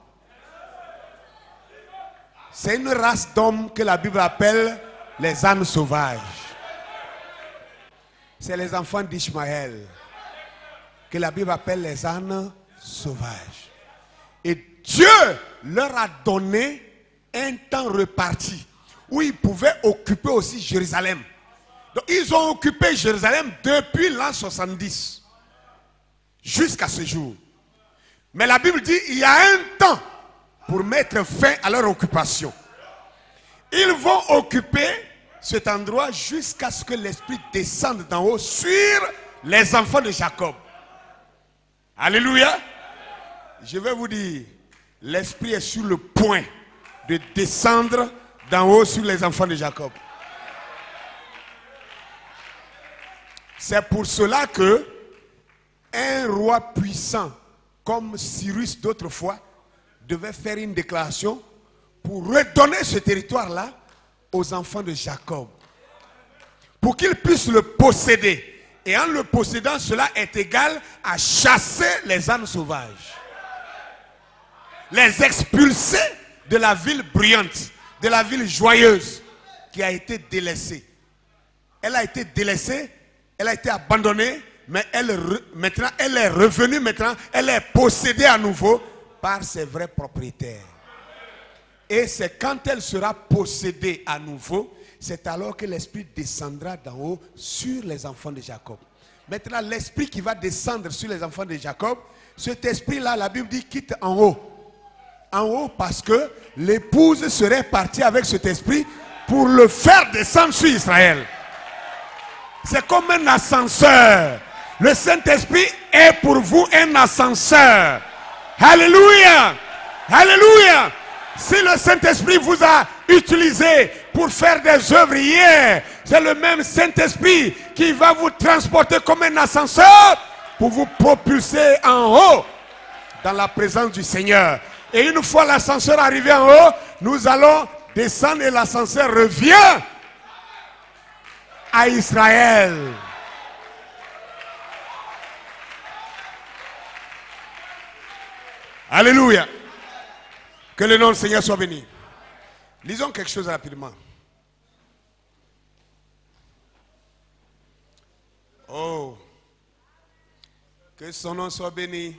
C'est une race d'hommes que la Bible appelle les ânes sauvages. C'est les enfants d'Ishmaël que la Bible appelle les ânes sauvages. Et Dieu leur a donné un temps reparti où ils pouvaient occuper aussi Jérusalem. Donc ils ont occupé Jérusalem depuis l'an 70 jusqu'à ce jour. Mais la Bible dit qu'il y a un temps pour mettre fin à leur occupation. Ils vont occuper cet endroit jusqu'à ce que l'Esprit descende d'en haut sur les enfants de Jacob. Alléluia. Je vais vous dire, l'Esprit est sur le point de descendre d'en haut sur les enfants de Jacob. C'est pour cela que un roi puissant comme Cyrus d'autrefois devait faire une déclaration pour redonner ce territoire-là aux enfants de Jacob. Pour qu'ils puissent le posséder. Et en le possédant, cela est égal à chasser les ânes sauvages. Les expulser de la ville bruyante, de la ville joyeuse qui a été délaissée. Elle a été délaissée, elle a été abandonnée, mais maintenant elle est revenue, maintenant elle est possédée à nouveau par ses vrais propriétaires. Et c'est quand elle sera possédée à nouveau, c'est alors que l'Esprit descendra d'en haut sur les enfants de Jacob. Maintenant, l'Esprit qui va descendre sur les enfants de Jacob, cet Esprit-là, la Bible dit, quitte en haut. En haut parce que l'épouse serait partie avec cet Esprit pour le faire descendre sur Israël. C'est comme un ascenseur. Le Saint-Esprit est pour vous un ascenseur. Alléluia! Alléluia! Si le Saint-Esprit vous a utilisé pour faire des œuvres hier, c'est le même Saint-Esprit qui va vous transporter comme un ascenseur pour vous propulser en haut dans la présence du Seigneur. Et une fois l'ascenseur arrivé en haut, nous allons descendre et l'ascenseur revient à Israël. Alléluia. Que le nom du Seigneur soit béni. Lisons quelque chose rapidement. Oh. Que son nom soit béni.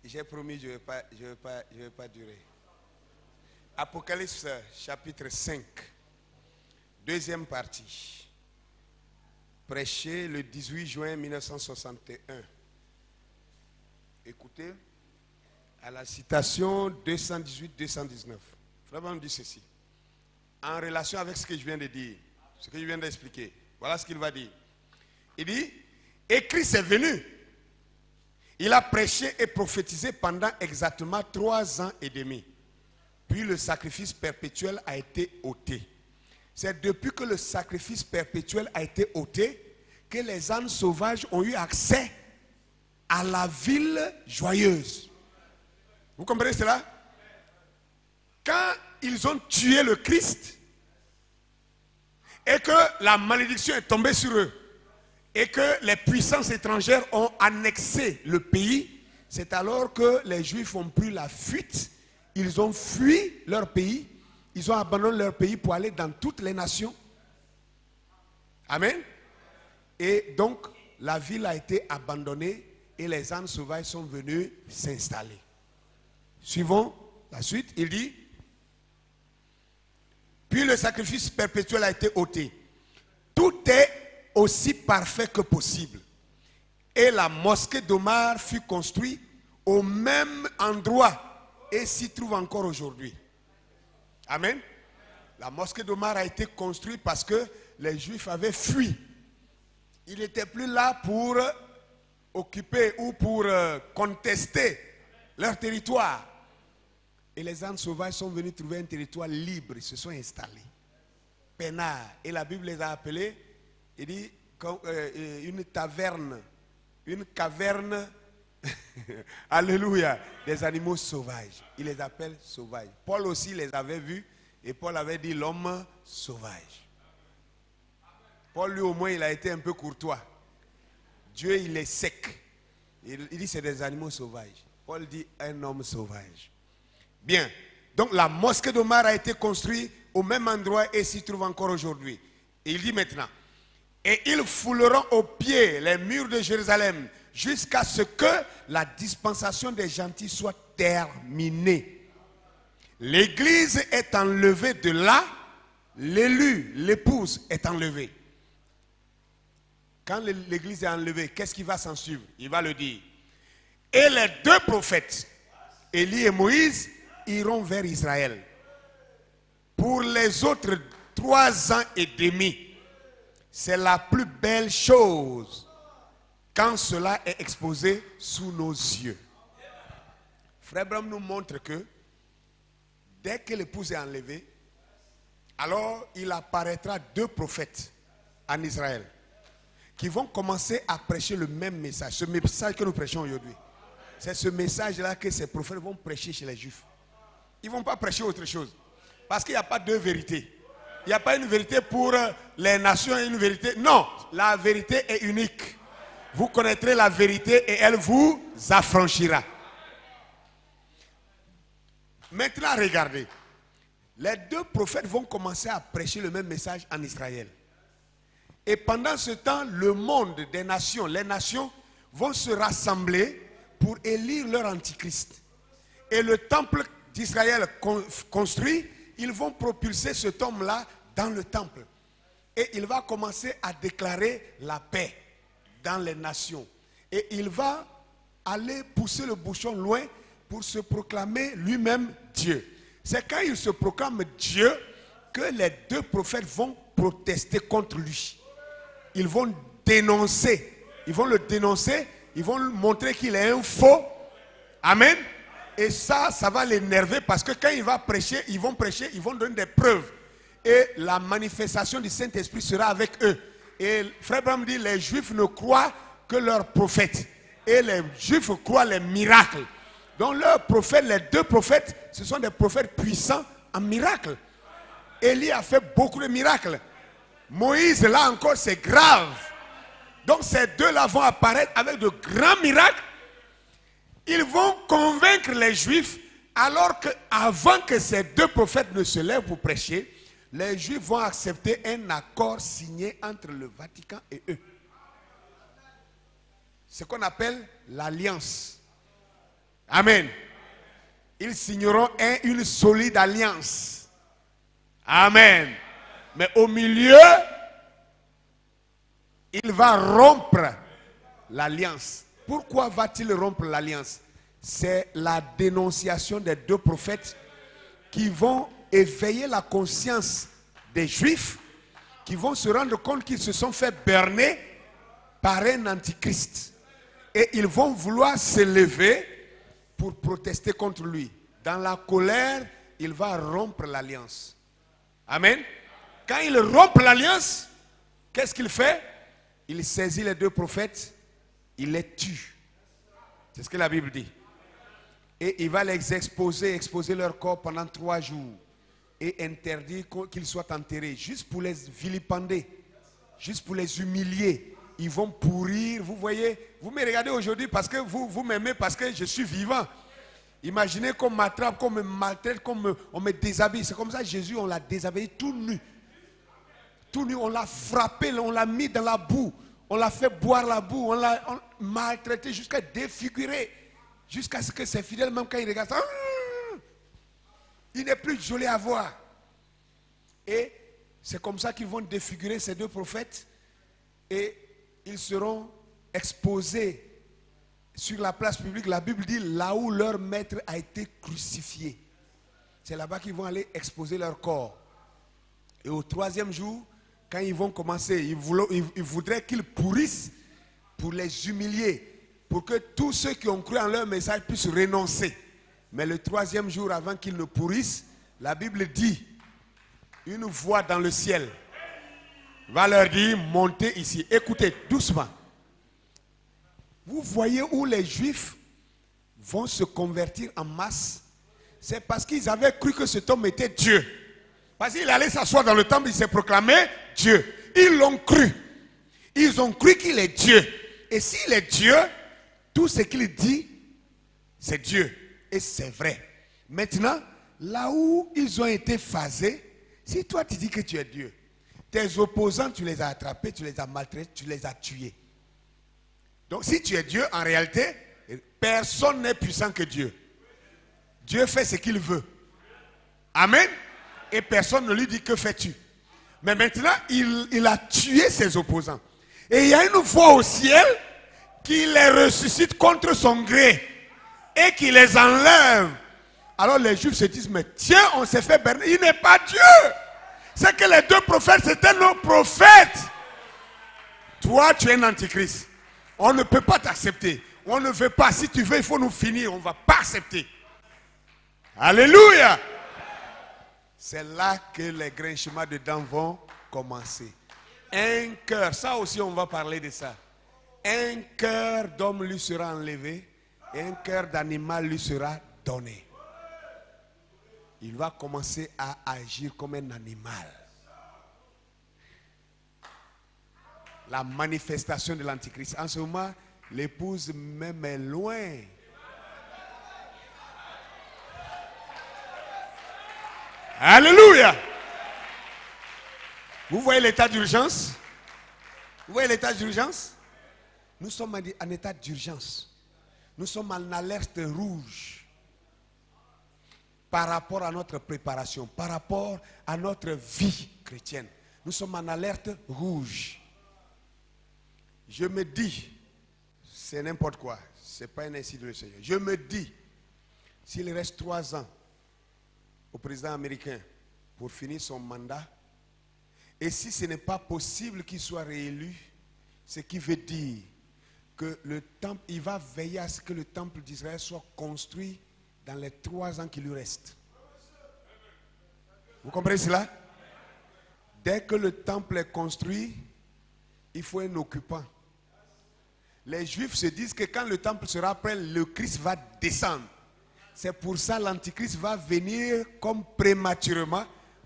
J'ai promis, je ne vais pas durer. Apocalypse chapitre 5. Deuxième partie. Prêché le 18 juin 1961. Écoutez, à la citation 218-219, Frère dit ceci. En relation avec ce que je viens de dire, ce que je viens d'expliquer, voilà ce qu'il va dire. Il dit, et Christ est venu. Il a prêché et prophétisé pendant exactement 3 ans et demi. Puis le sacrifice perpétuel a été ôté. C'est depuis que le sacrifice perpétuel a été ôté que les ânes sauvages ont eu accès à la ville joyeuse. Vous comprenez cela? Quand ils ont tué le Christ et que la malédiction est tombée sur eux et que les puissances étrangères ont annexé le pays, c'est alors que les Juifs ont pris la fuite. Ils ont fui leur pays. Ils ont abandonné leur pays pour aller dans toutes les nations. Amen. Et donc, la ville a été abandonnée et les ânes sauvages sont venus s'installer. Suivons la suite. Il dit, puis le sacrifice perpétuel a été ôté. Tout est aussi parfait que possible. Et la mosquée d'Omar fut construite au même endroit et s'y trouve encore aujourd'hui. Amen. La mosquée d'Omar a été construite parce que les Juifs avaient fui. Ils n'étaient plus là pour occuper ou pour contester leur territoire. Et les ânes sauvages sont venus trouver un territoire libre, ils se sont installés. Pénard. Et la Bible les a appelés, il dit, une taverne, une caverne, alléluia, des animaux sauvages. Il les appelle sauvages. Paul aussi les avait vus et Paul avait dit l'homme sauvage. Paul lui au moins il a été un peu courtois. Dieu il est sec. Il dit c'est des animaux sauvages. Paul dit un homme sauvage. Bien. Donc la mosquée d'Omar a été construite au même endroit et s'y trouve encore aujourd'hui. Et il dit maintenant, et ils fouleront aux pieds les murs de Jérusalem jusqu'à ce que la dispensation des gentils soit terminée. L'église est enlevée de là, l'élu, l'épouse est enlevée. Quand l'église est enlevée, qu'est-ce qui va s'en suivre? Il va le dire. Et les deux prophètes, Élie et Moïse, iront vers Israël. Pour les autres 3 ans et demi, c'est la plus belle chose quand cela est exposé sous nos yeux. Frère Branham nous montre que dès que l'épouse est enlevée, alors il apparaîtra 2 prophètes en Israël qui vont commencer à prêcher le même message. Ce message que nous prêchons aujourd'hui. C'est ce message-là que ces prophètes vont prêcher chez les Juifs. Ils ne vont pas prêcher autre chose. Parce qu'il n'y a pas 2 vérités. Il n'y a pas une vérité pour les nations et une vérité. Non, la vérité est unique. Vous connaîtrez la vérité et elle vous affranchira. Maintenant, regardez. Les 2 prophètes vont commencer à prêcher le même message en Israël. Et pendant ce temps, le monde des nations, les nations vont se rassembler pour élire leur antichrist. Et le temple d'Israël construit, ils vont propulser cet homme-là dans le temple. Et il va commencer à déclarer la paix dans les nations. Et il va aller pousser le bouchon loin pour se proclamer lui-même Dieu. C'est quand il se proclame Dieu que les 2 prophètes vont protester contre lui. Ils vont dénoncer. Ils vont le dénoncer. Ils vont lui montrer qu'il est un faux. Amen. Et ça va l'énerver parce que quand il va prêcher, ils vont donner des preuves. Et la manifestation du Saint-Esprit sera avec eux. Et Frère Branham dit, les Juifs ne croient que leurs prophètes. Et les Juifs croient les miracles. Donc leurs prophètes, les 2 prophètes, ce sont des prophètes puissants en miracles. Élie a fait beaucoup de miracles. Moïse, là encore, c'est grave. Donc ces 2-là vont apparaître avec de grands miracles. Ils vont convaincre les Juifs, alors qu'avant que ces 2 prophètes ne se lèvent pour prêcher, les Juifs vont accepter un accord signé entre le Vatican et eux. Ce qu'on appelle l'alliance. Amen. Ils signeront une solide alliance. Amen. Mais au milieu, il va rompre l'alliance. Pourquoi va-t-il rompre l'alliance? C'est la dénonciation des 2 prophètes qui vont éveiller la conscience des Juifs, qui vont se rendre compte qu'ils se sont fait berner par un antichrist. Et ils vont vouloir se lever pour protester contre lui. Dans la colère, il va rompre l'alliance. Amen. Quand il rompt l'alliance, qu'est-ce qu'il fait? Il saisit les 2 prophètes, il les tue. C'est ce que la Bible dit. Et il va les exposer leur corps pendant 3 jours. Et interdire qu'ils soient enterrés. Juste pour les vilipender. Juste pour les humilier. Ils vont pourrir. Vous voyez, vous me regardez aujourd'hui parce que vous m'aimez parce que je suis vivant. Imaginez qu'on m'attrape, qu'on me maltraite, qu'on me déshabille. C'est comme ça Jésus, on l'a déshabillé tout nu. Tout nu, on l'a frappé, on l'a mis dans la boue. On l'a fait boire la boue, on l'a maltraité jusqu'à défigurer. Jusqu'à ce que ses fidèles, même quand ils regardent ça, il n'est plus joli à voir. Et c'est comme ça qu'ils vont défigurer ces 2 prophètes. Et ils seront exposés sur la place publique. La Bible dit là où leur maître a été crucifié. C'est là-bas qu'ils vont aller exposer leur corps. Et au 3e jour, quand ils vont commencer, ils voudraient qu'ils pourrissent pour les humilier. pour que tous ceux qui ont cru en leur message puissent renoncer. Mais le troisième jour, avant qu'ils ne pourrissent, la Bible dit, une voix dans le ciel va leur dire, montez ici. Écoutez, doucement. Vous voyez où les Juifs vont se convertir en masse? C'est parce qu'ils avaient cru que cet homme était Dieu. Parce qu'il allait s'asseoir dans le temple, il s'est proclamé Dieu. Ils l'ont cru. Ils ont cru qu'il est Dieu. Et s'il est Dieu, tout ce qu'il dit, c'est Dieu. Et c'est vrai. Maintenant, là où ils ont été phasés, si toi tu dis que tu es Dieu, tes opposants, tu les as attrapés, tu les as maltraités, tu les as tués. Donc si tu es Dieu, en réalité, personne n'est puissant que Dieu. Dieu fait ce qu'il veut. Amen. Et personne ne lui dit que fais-tu. Mais maintenant, il a tué ses opposants. Et il y a une voix au ciel qui les ressuscite contre son gré et qui les enlève. Alors les Juifs se disent, mais tiens, on s'est fait berner. Il n'est pas Dieu. C'est que les deux prophètes, c'était nos prophètes. Toi, tu es un antichrist. On ne peut pas t'accepter. On ne veut pas. Si tu veux, il faut nous finir. On ne va pas accepter. Alléluia. C'est là que les grinchements de dents vont commencer. Un cœur, ça aussi on va parler de ça. Un cœur d'homme lui sera enlevé et un cœur d'animal lui sera donné. Il va commencer à agir comme un animal. La manifestation de l'Antichrist. En ce moment, l'épouse même est loin. Alléluia. Vous voyez l'état d'urgence? Vous voyez l'état d'urgence? Nous sommes en état d'urgence. Nous sommes en alerte rouge par rapport à notre préparation, par rapport à notre vie chrétienne. Nous sommes en alerte rouge. Je me dis, c'est n'importe quoi, ce n'est pas un ainsi de le Seigneur. Je me dis, s'il reste 3 ans au président américain pour finir son mandat, et si ce n'est pas possible qu'il soit réélu, ce qui veut dire que le temple, il va veiller à ce que le temple d'Israël soit construit dans les 3 ans qui lui restent. Vous comprenez cela? Dès que le temple est construit, il faut un occupant. Les Juifs se disent que quand le temple sera prêt, le Christ va descendre. C'est pour ça que l'Antichrist va venir comme prématurément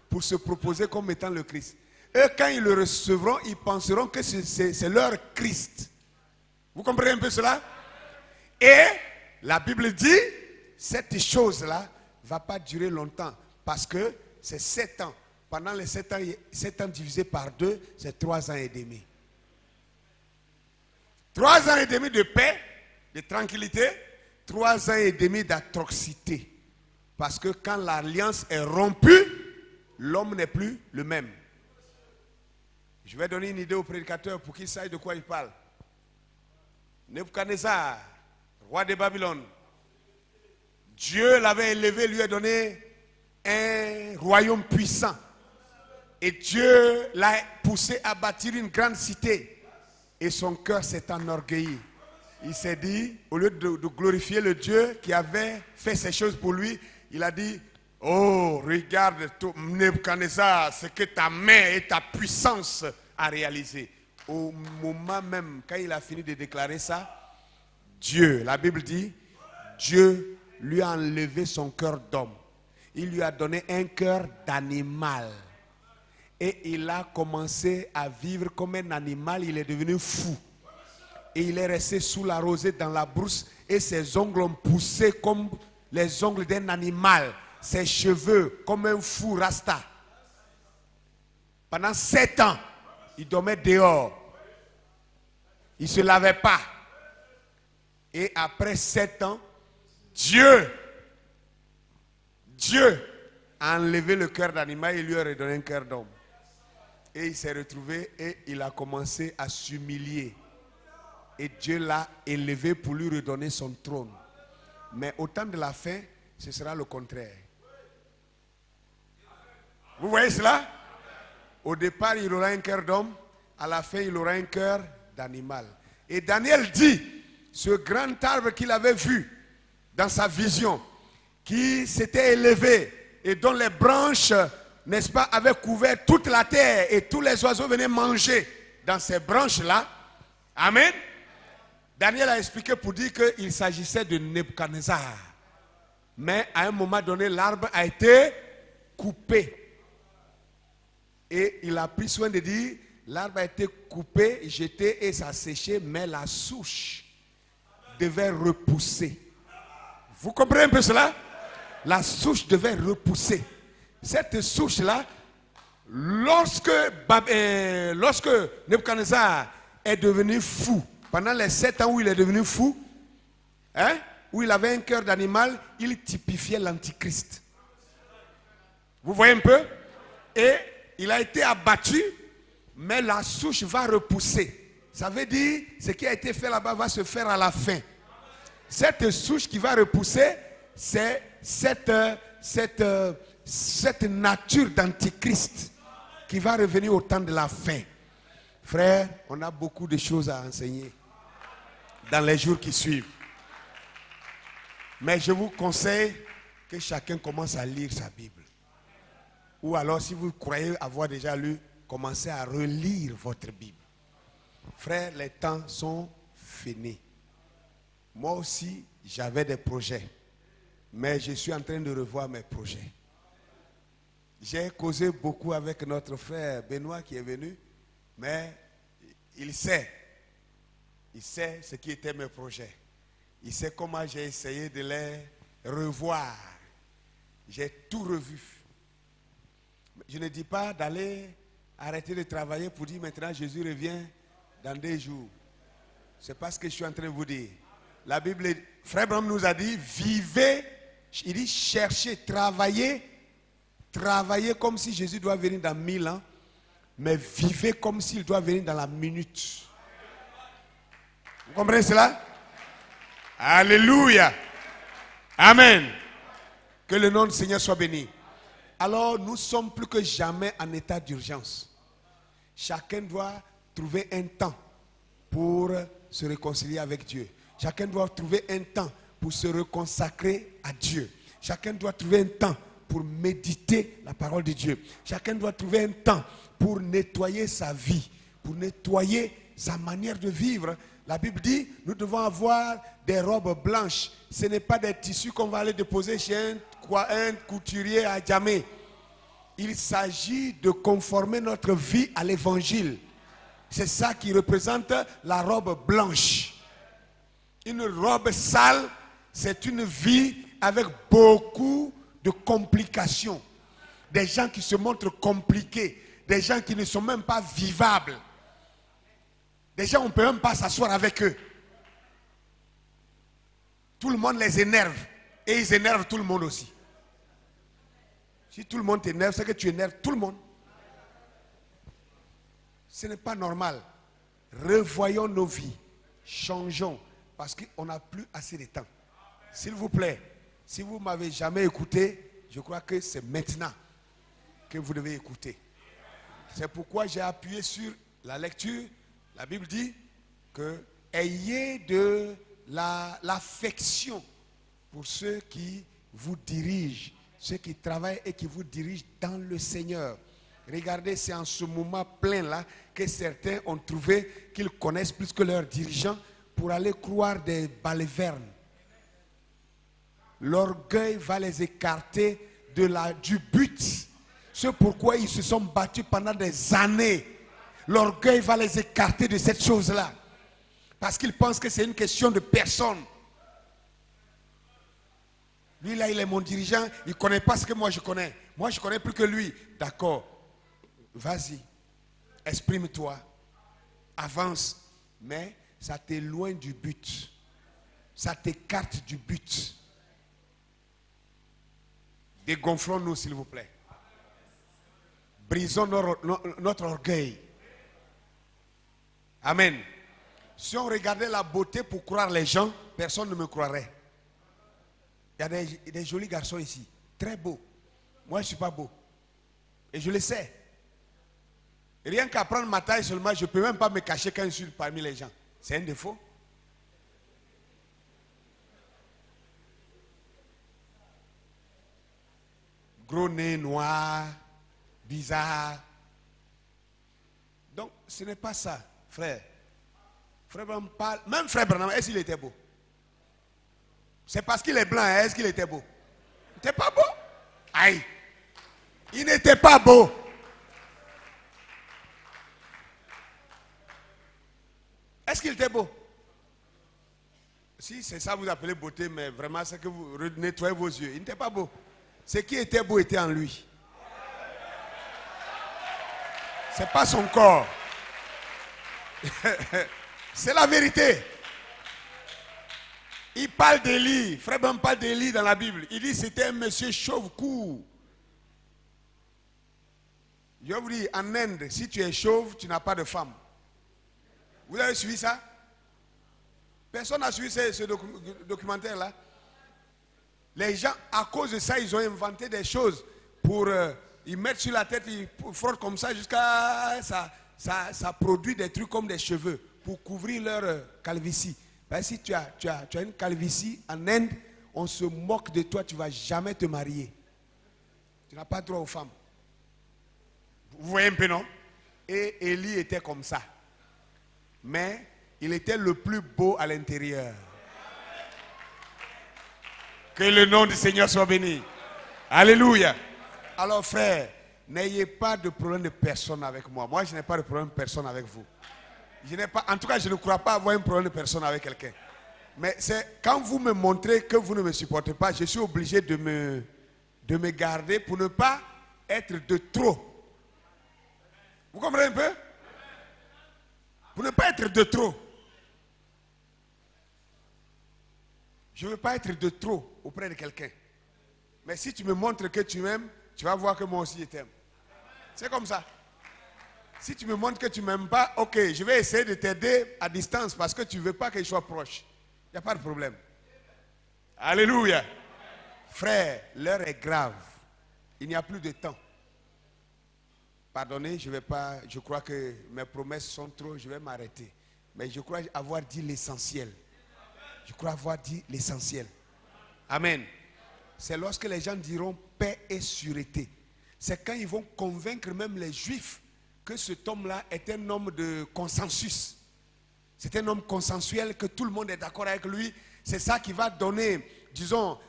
pour se proposer comme étant le Christ. Eux, quand ils le recevront, ils penseront que c'est leur Christ. Vous comprenez un peu cela? Et la Bible dit, cette chose-là ne va pas durer longtemps parce que c'est 7 ans. Pendant les 7 ans divisés par 2, c'est 3 ans et demi. 3 ans et demi de paix, de tranquillité, 3 ans et demi d'atrocité. Parce que quand l'alliance est rompue, l'homme n'est plus le même. Je vais donner une idée au prédicateur pour qu'il sache de quoi il parle. Nebuchadnezzar, roi de Babylone, Dieu l'avait élevé, lui a donné un royaume puissant. Et Dieu l'a poussé à bâtir une grande cité. Et son cœur s'est enorgueilli. Il s'est dit, au lieu de glorifier le Dieu qui avait fait ces choses pour lui, il a dit, oh, regarde Nebuchadnezzar, ce que ta main et ta puissance a réalisé. Au moment même, quand il a fini de déclarer ça, Dieu, la Bible dit, Dieu lui a enlevé son cœur d'homme. Il lui a donné un cœur d'animal. Et il a commencé à vivre comme un animal, il est devenu fou. Et il est resté sous la rosée dans la brousse et ses ongles ont poussé comme les ongles d'un animal. Ses cheveux comme un fou rasta. Pendant 7 ans, il dormait dehors. Il ne se lavait pas. Et après 7 ans, Dieu a enlevé le cœur d'animal et lui a redonné un cœur d'homme. Et il s'est retrouvé et il a commencé à s'humilier. Et Dieu l'a élevé pour lui redonner son trône. Mais au temps de la fin, ce sera le contraire. Vous voyez cela? Au départ, il aura un cœur d'homme. À la fin, il aura un cœur d'animal. Et Daniel dit, ce grand arbre qu'il avait vu dans sa vision, qui s'était élevé et dont les branches, n'est-ce pas, avaient couvert toute la terre et tous les oiseaux venaient manger dans ces branches-là. Amen. Daniel a expliqué pour dire qu'il s'agissait de Nebuchadnezzar. Mais à un moment donné, l'arbre a été coupé. Et il a pris soin de dire, l'arbre a été coupé, jeté et ça a séché, mais la souche devait repousser. Vous comprenez un peu cela? La souche devait repousser. Cette souche-là, lorsque Nebuchadnezzar est devenu fou, pendant les 7 ans où il est devenu fou, hein, où il avait un cœur d'animal, il typifiait l'antichrist. Vous voyez un peu? Et il a été abattu, mais la souche va repousser. Ça veut dire, ce qui a été fait là-bas va se faire à la fin. Cette souche qui va repousser, c'est cette nature d'antichrist qui va revenir au temps de la fin. Frère, on a beaucoup de choses à enseigner dans les jours qui suivent. Mais je vous conseille que chacun commence à lire sa Bible. Ou alors, si vous croyez avoir déjà lu, commencez à relire votre Bible. Frère, les temps sont finis. Moi aussi, j'avais des projets. Mais je suis en train de revoir mes projets. J'ai causé beaucoup avec notre frère Benoît qui est venu. Mais il sait ce qui étaient mes projets. Il sait comment j'ai essayé de les revoir. J'ai tout revu. Je ne dis pas d'aller arrêter de travailler pour dire maintenant Jésus revient dans 2 jours. C'est pas ce que je suis en train de vous dire. La Bible, Frère Branham nous a dit, vivez, il dit cherchez, travaillez comme si Jésus doit venir dans 1000 ans, mais vivez comme s'il doit venir dans la minute. Vous comprenez cela? Alléluia. Amen. Que le nom du Seigneur soit béni. Alors, nous sommes plus que jamais en état d'urgence. Chacun doit trouver un temps pour se réconcilier avec Dieu. Chacun doit trouver un temps pour se reconsacrer à Dieu. Chacun doit trouver un temps pour méditer la parole de Dieu. Chacun doit trouver un temps pour nettoyer sa vie, pour nettoyer sa manière de vivre. La Bible dit, nous devons avoir des robes blanches. Ce n'est pas des tissus qu'on va aller déposer chez un couturier à Djamé. Il s'agit de conformer notre vie à l'évangile. C'est ça qui représente la robe blanche. Une robe sale, c'est une vie avec beaucoup de complications. Des gens qui se montrent compliqués. Des gens qui ne sont même pas vivables. Des gens, on ne peut même pas s'asseoir avec eux. Tout le monde les énerve. Et ils énervent tout le monde aussi. Si tout le monde t'énerve, c'est que tu énerves tout le monde. Ce n'est pas normal. Revoyons nos vies. Changeons. Parce qu'on n'a plus assez de temps. S'il vous plaît, si vous ne m'avez jamais écouté, je crois que c'est maintenant que vous devez écouter. C'est pourquoi j'ai appuyé sur la lecture. La Bible dit que ayez de l'affection pour ceux qui vous dirigent, ceux qui travaillent et qui vous dirigent dans le Seigneur. Regardez, c'est en ce moment plein-là que certains ont trouvé qu'ils connaissent plus que leurs dirigeants pour aller croire des balivernes. L'orgueil va les écarter du but. C'est pourquoi ils se sont battus pendant des années. L'orgueil va les écarter de cette chose-là. Parce qu'ils pensent que c'est une question de personne. Lui là, il est mon dirigeant, il ne connaît pas ce que moi je connais. Moi je connais plus que lui. D'accord, vas-y, exprime-toi, avance. Mais ça t'éloigne du but. Ça t'écarte du but. Dégonflons-nous s'il vous plaît. Brisons notre orgueil. Amen. Si on regardait la beauté pour croire les gens, personne ne me croirait. Il y a des jolis garçons ici, très beaux. Moi, je ne suis pas beau. Et je le sais. Rien qu'à prendre ma taille seulement, je ne peux même pas me cacher quand je suis parmi les gens. C'est un défaut. gros nez noir, bizarre. Donc, ce n'est pas ça, frère. Frère Branham parle. Même frère Branham, est-ce qu'il était beau? C'est parce qu'il est blanc, hein, est-ce qu'il était beau? Il n'était pas beau? Aïe! Il n'était pas beau. Est-ce qu'il était beau? Si c'est ça vous appelez beauté, mais vraiment c'est que vous nettoyez vos yeux. Il n'était pas beau. Ce qui était beau était en lui. C'est pas son corps. C'est la vérité. Il parle d'Élie. Frère Ben parle d'Élie dans la Bible. Il dit c'était un monsieur chauve court. Je vous dis, en Inde, si tu es chauve, tu n'as pas de femme. Vous avez suivi ça? Personne n'a suivi ce documentaire-là. Les gens, à cause de ça, ils ont inventé des choses pour... ils mettent sur la tête, ils frottent comme ça jusqu'à... Ça produit des trucs comme des cheveux pour couvrir leur calvitie. Ben, si tu as une calvitie en Inde, on se moque de toi, tu ne vas jamais te marier. Tu n'as pas droit aux femmes. Vous voyez un peu, non? Et Élie était comme ça. Mais il était le plus beau à l'intérieur. Que le nom du Seigneur soit béni. Alléluia. Alors frère, n'ayez pas de problème de personne avec moi. Moi, je n'ai pas de problème de personne avec vous. En tout cas, je ne crois pas avoir un problème de personne avec quelqu'un. Mais c'est quand vous me montrez que vous ne me supportez pas, je suis obligé de me garder pour ne pas être de trop. Vous comprenez un peu? Pour ne pas être de trop. Je ne veux pas être de trop auprès de quelqu'un. Mais si tu me montres que tu m'aimes, tu vas voir que moi aussi je t'aime. C'est comme ça. Si tu me montres que tu ne m'aimes pas, ok, je vais essayer de t'aider à distance parce que tu ne veux pas que je sois proche. Il n'y a pas de problème. Alléluia. Frère, l'heure est grave. Il n'y a plus de temps. Pardonnez, je crois que mes promesses sont trop, je vais m'arrêter. Mais je crois avoir dit l'essentiel. Je crois avoir dit l'essentiel. Amen. C'est lorsque les gens diront paix et sûreté. C'est quand ils vont convaincre même les Juifs que cet homme-là est un homme de consensus. C'est un homme consensuel, que tout le monde est d'accord avec lui. C'est ça qui va donner, disons,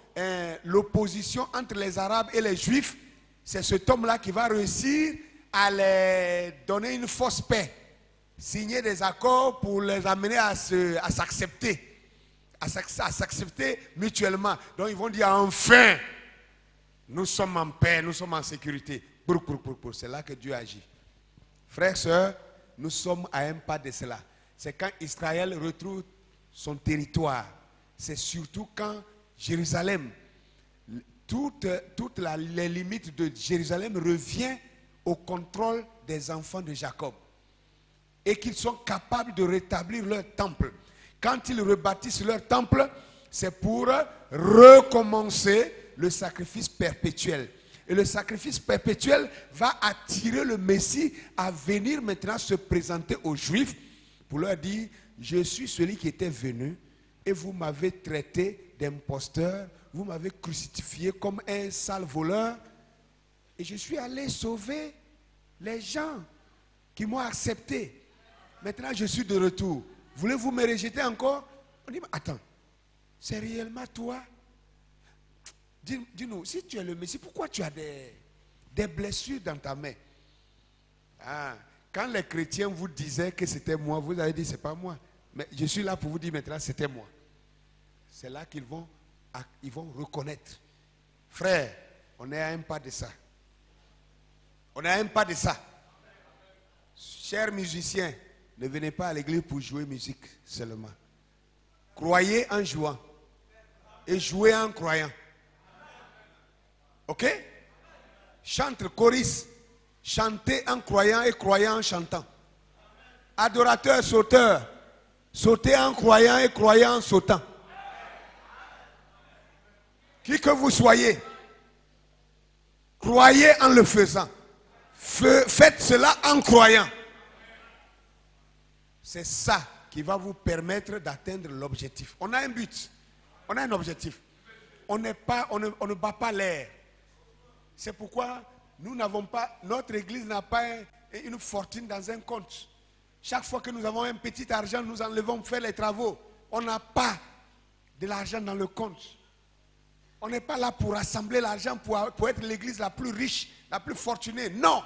l'opposition entre les Arabes et les Juifs. C'est cet homme-là qui va réussir à les donner une fausse paix. Signer des accords pour les amener à s'accepter. À s'accepter mutuellement. Donc ils vont dire enfin, nous sommes en paix, nous sommes en sécurité. C'est là que Dieu agit. Frères, sœurs, nous sommes à un pas de cela. C'est quand Israël retrouve son territoire. C'est surtout quand Jérusalem, toutes les limites de Jérusalem reviennent au contrôle des enfants de Jacob. Et qu'ils sont capables de rétablir leur temple. Quand ils rebâtissent leur temple, c'est pour recommencer le sacrifice perpétuel. Et le sacrifice perpétuel va attirer le Messie à venir maintenant se présenter aux Juifs pour leur dire, je suis celui qui était venu et vous m'avez traité d'imposteur, vous m'avez crucifié comme un sale voleur et je suis allé sauver les gens qui m'ont accepté. Maintenant je suis de retour. Voulez-vous me rejeter encore? On dit, attends, c'est réellement toi? Dis-nous, si tu es le Messie, pourquoi tu as des blessures dans ta main? Ah, quand les chrétiens vous disaient que c'était moi, vous avez dit c'est pas moi. Mais je suis là pour vous dire maintenant c'était moi. C'est là qu'ils vont reconnaître. Frère, on est à un pas de ça. On est à un pas de ça. Chers musiciens, ne venez pas à l'église pour jouer musique seulement. Croyez en jouant et jouez en croyant. Ok? Chante choriste. Chantez en croyant et croyant en chantant. Adorateur, sauteur. Sautez en croyant et croyant en sautant. Qui que vous soyez, croyez en le faisant. Faites cela en croyant. C'est ça qui va vous permettre d'atteindre l'objectif. On a un but. On a un objectif. On ne bat pas l'air. C'est pourquoi nous n'avons pas, notre église n'a pas une fortune dans un compte. Chaque fois que nous avons un petit argent, nous enlevons pour faire les travaux. On n'a pas de l'argent dans le compte. On n'est pas là pour rassembler l'argent pour être l'église la plus riche, la plus fortunée. Non.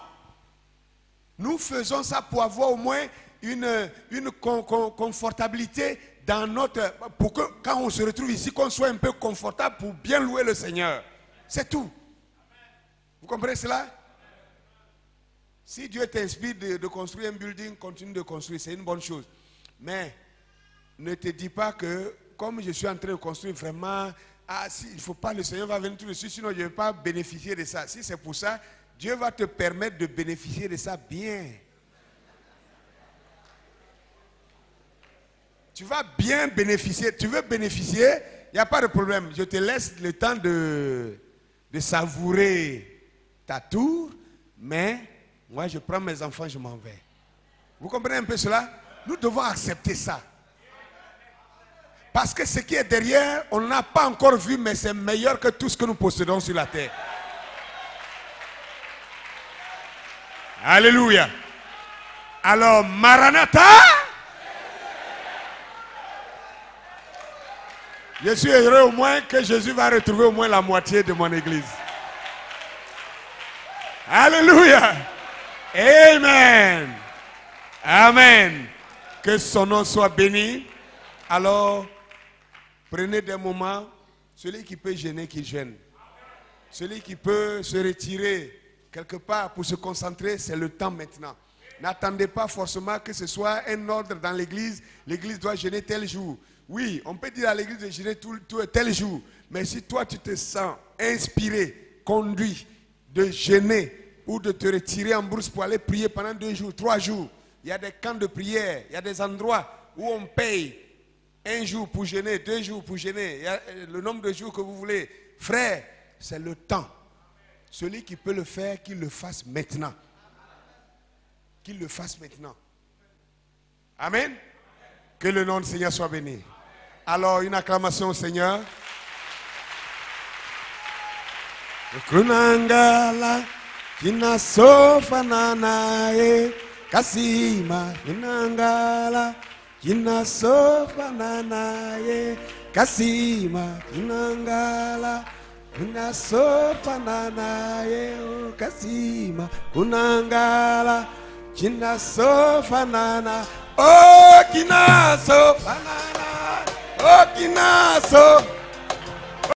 Nous faisons ça pour avoir au moins une confortabilité dans notre... Pour que quand on se retrouve ici, qu'on soit un peu confortable pour bien louer le Seigneur. C'est tout. Vous comprenez cela? Si Dieu t'inspire de construire un building, continue de construire, c'est une bonne chose. Mais ne te dis pas que, comme je suis en train de construire vraiment, si, il ne faut pas, le Seigneur va venir tout de suite, sinon je ne vais pas bénéficier de ça. Si c'est pour ça, Dieu va te permettre de bénéficier de ça bien. Tu vas bien bénéficier. Tu veux bénéficier, il n'y a pas de problème. Je te laisse le temps de savourer ta tour, mais moi je prends mes enfants, je m'en vais. Vous comprenez un peu cela? Nous devons accepter ça. Parce que ce qui est derrière, on n'a pas encore vu, mais c'est meilleur que tout ce que nous possédons sur la terre. Alléluia. Alors, Maranatha. Je suis heureux au moins que Jésus va retrouver au moins la moitié de mon église. Alléluia. Amen. Amen. Que son nom soit béni. Alors, prenez des moments. Celui qui peut gêner, qu'il gêne. Celui qui peut se retirer quelque part pour se concentrer, c'est le temps maintenant. N'attendez pas forcément que ce soit un ordre dans l'église. L'église doit jeûner tel jour. Oui, on peut dire à l'église de jeûner tel jour. Mais si toi tu te sens inspiré, conduit de jeûner ou de te retirer en brousse pour aller prier pendant 2 jours, 3 jours, il y a des camps de prière, il y a des endroits où on paye 1 jour pour jeûner, 2 jours pour jeûner. Il y a le nombre de jours que vous voulez. Frère, c'est le temps. Celui qui peut le faire, qu'il le fasse maintenant. Qu'il le fasse maintenant. Amen. Que le nom du Seigneur soit béni. Alors, une acclamation au Seigneur. Kunangala kinasofananae kasima kunangala kinasofananae kasima kunangala kinasofananae kasima kunangala kinasofanana oh kinasofanana oh kinaso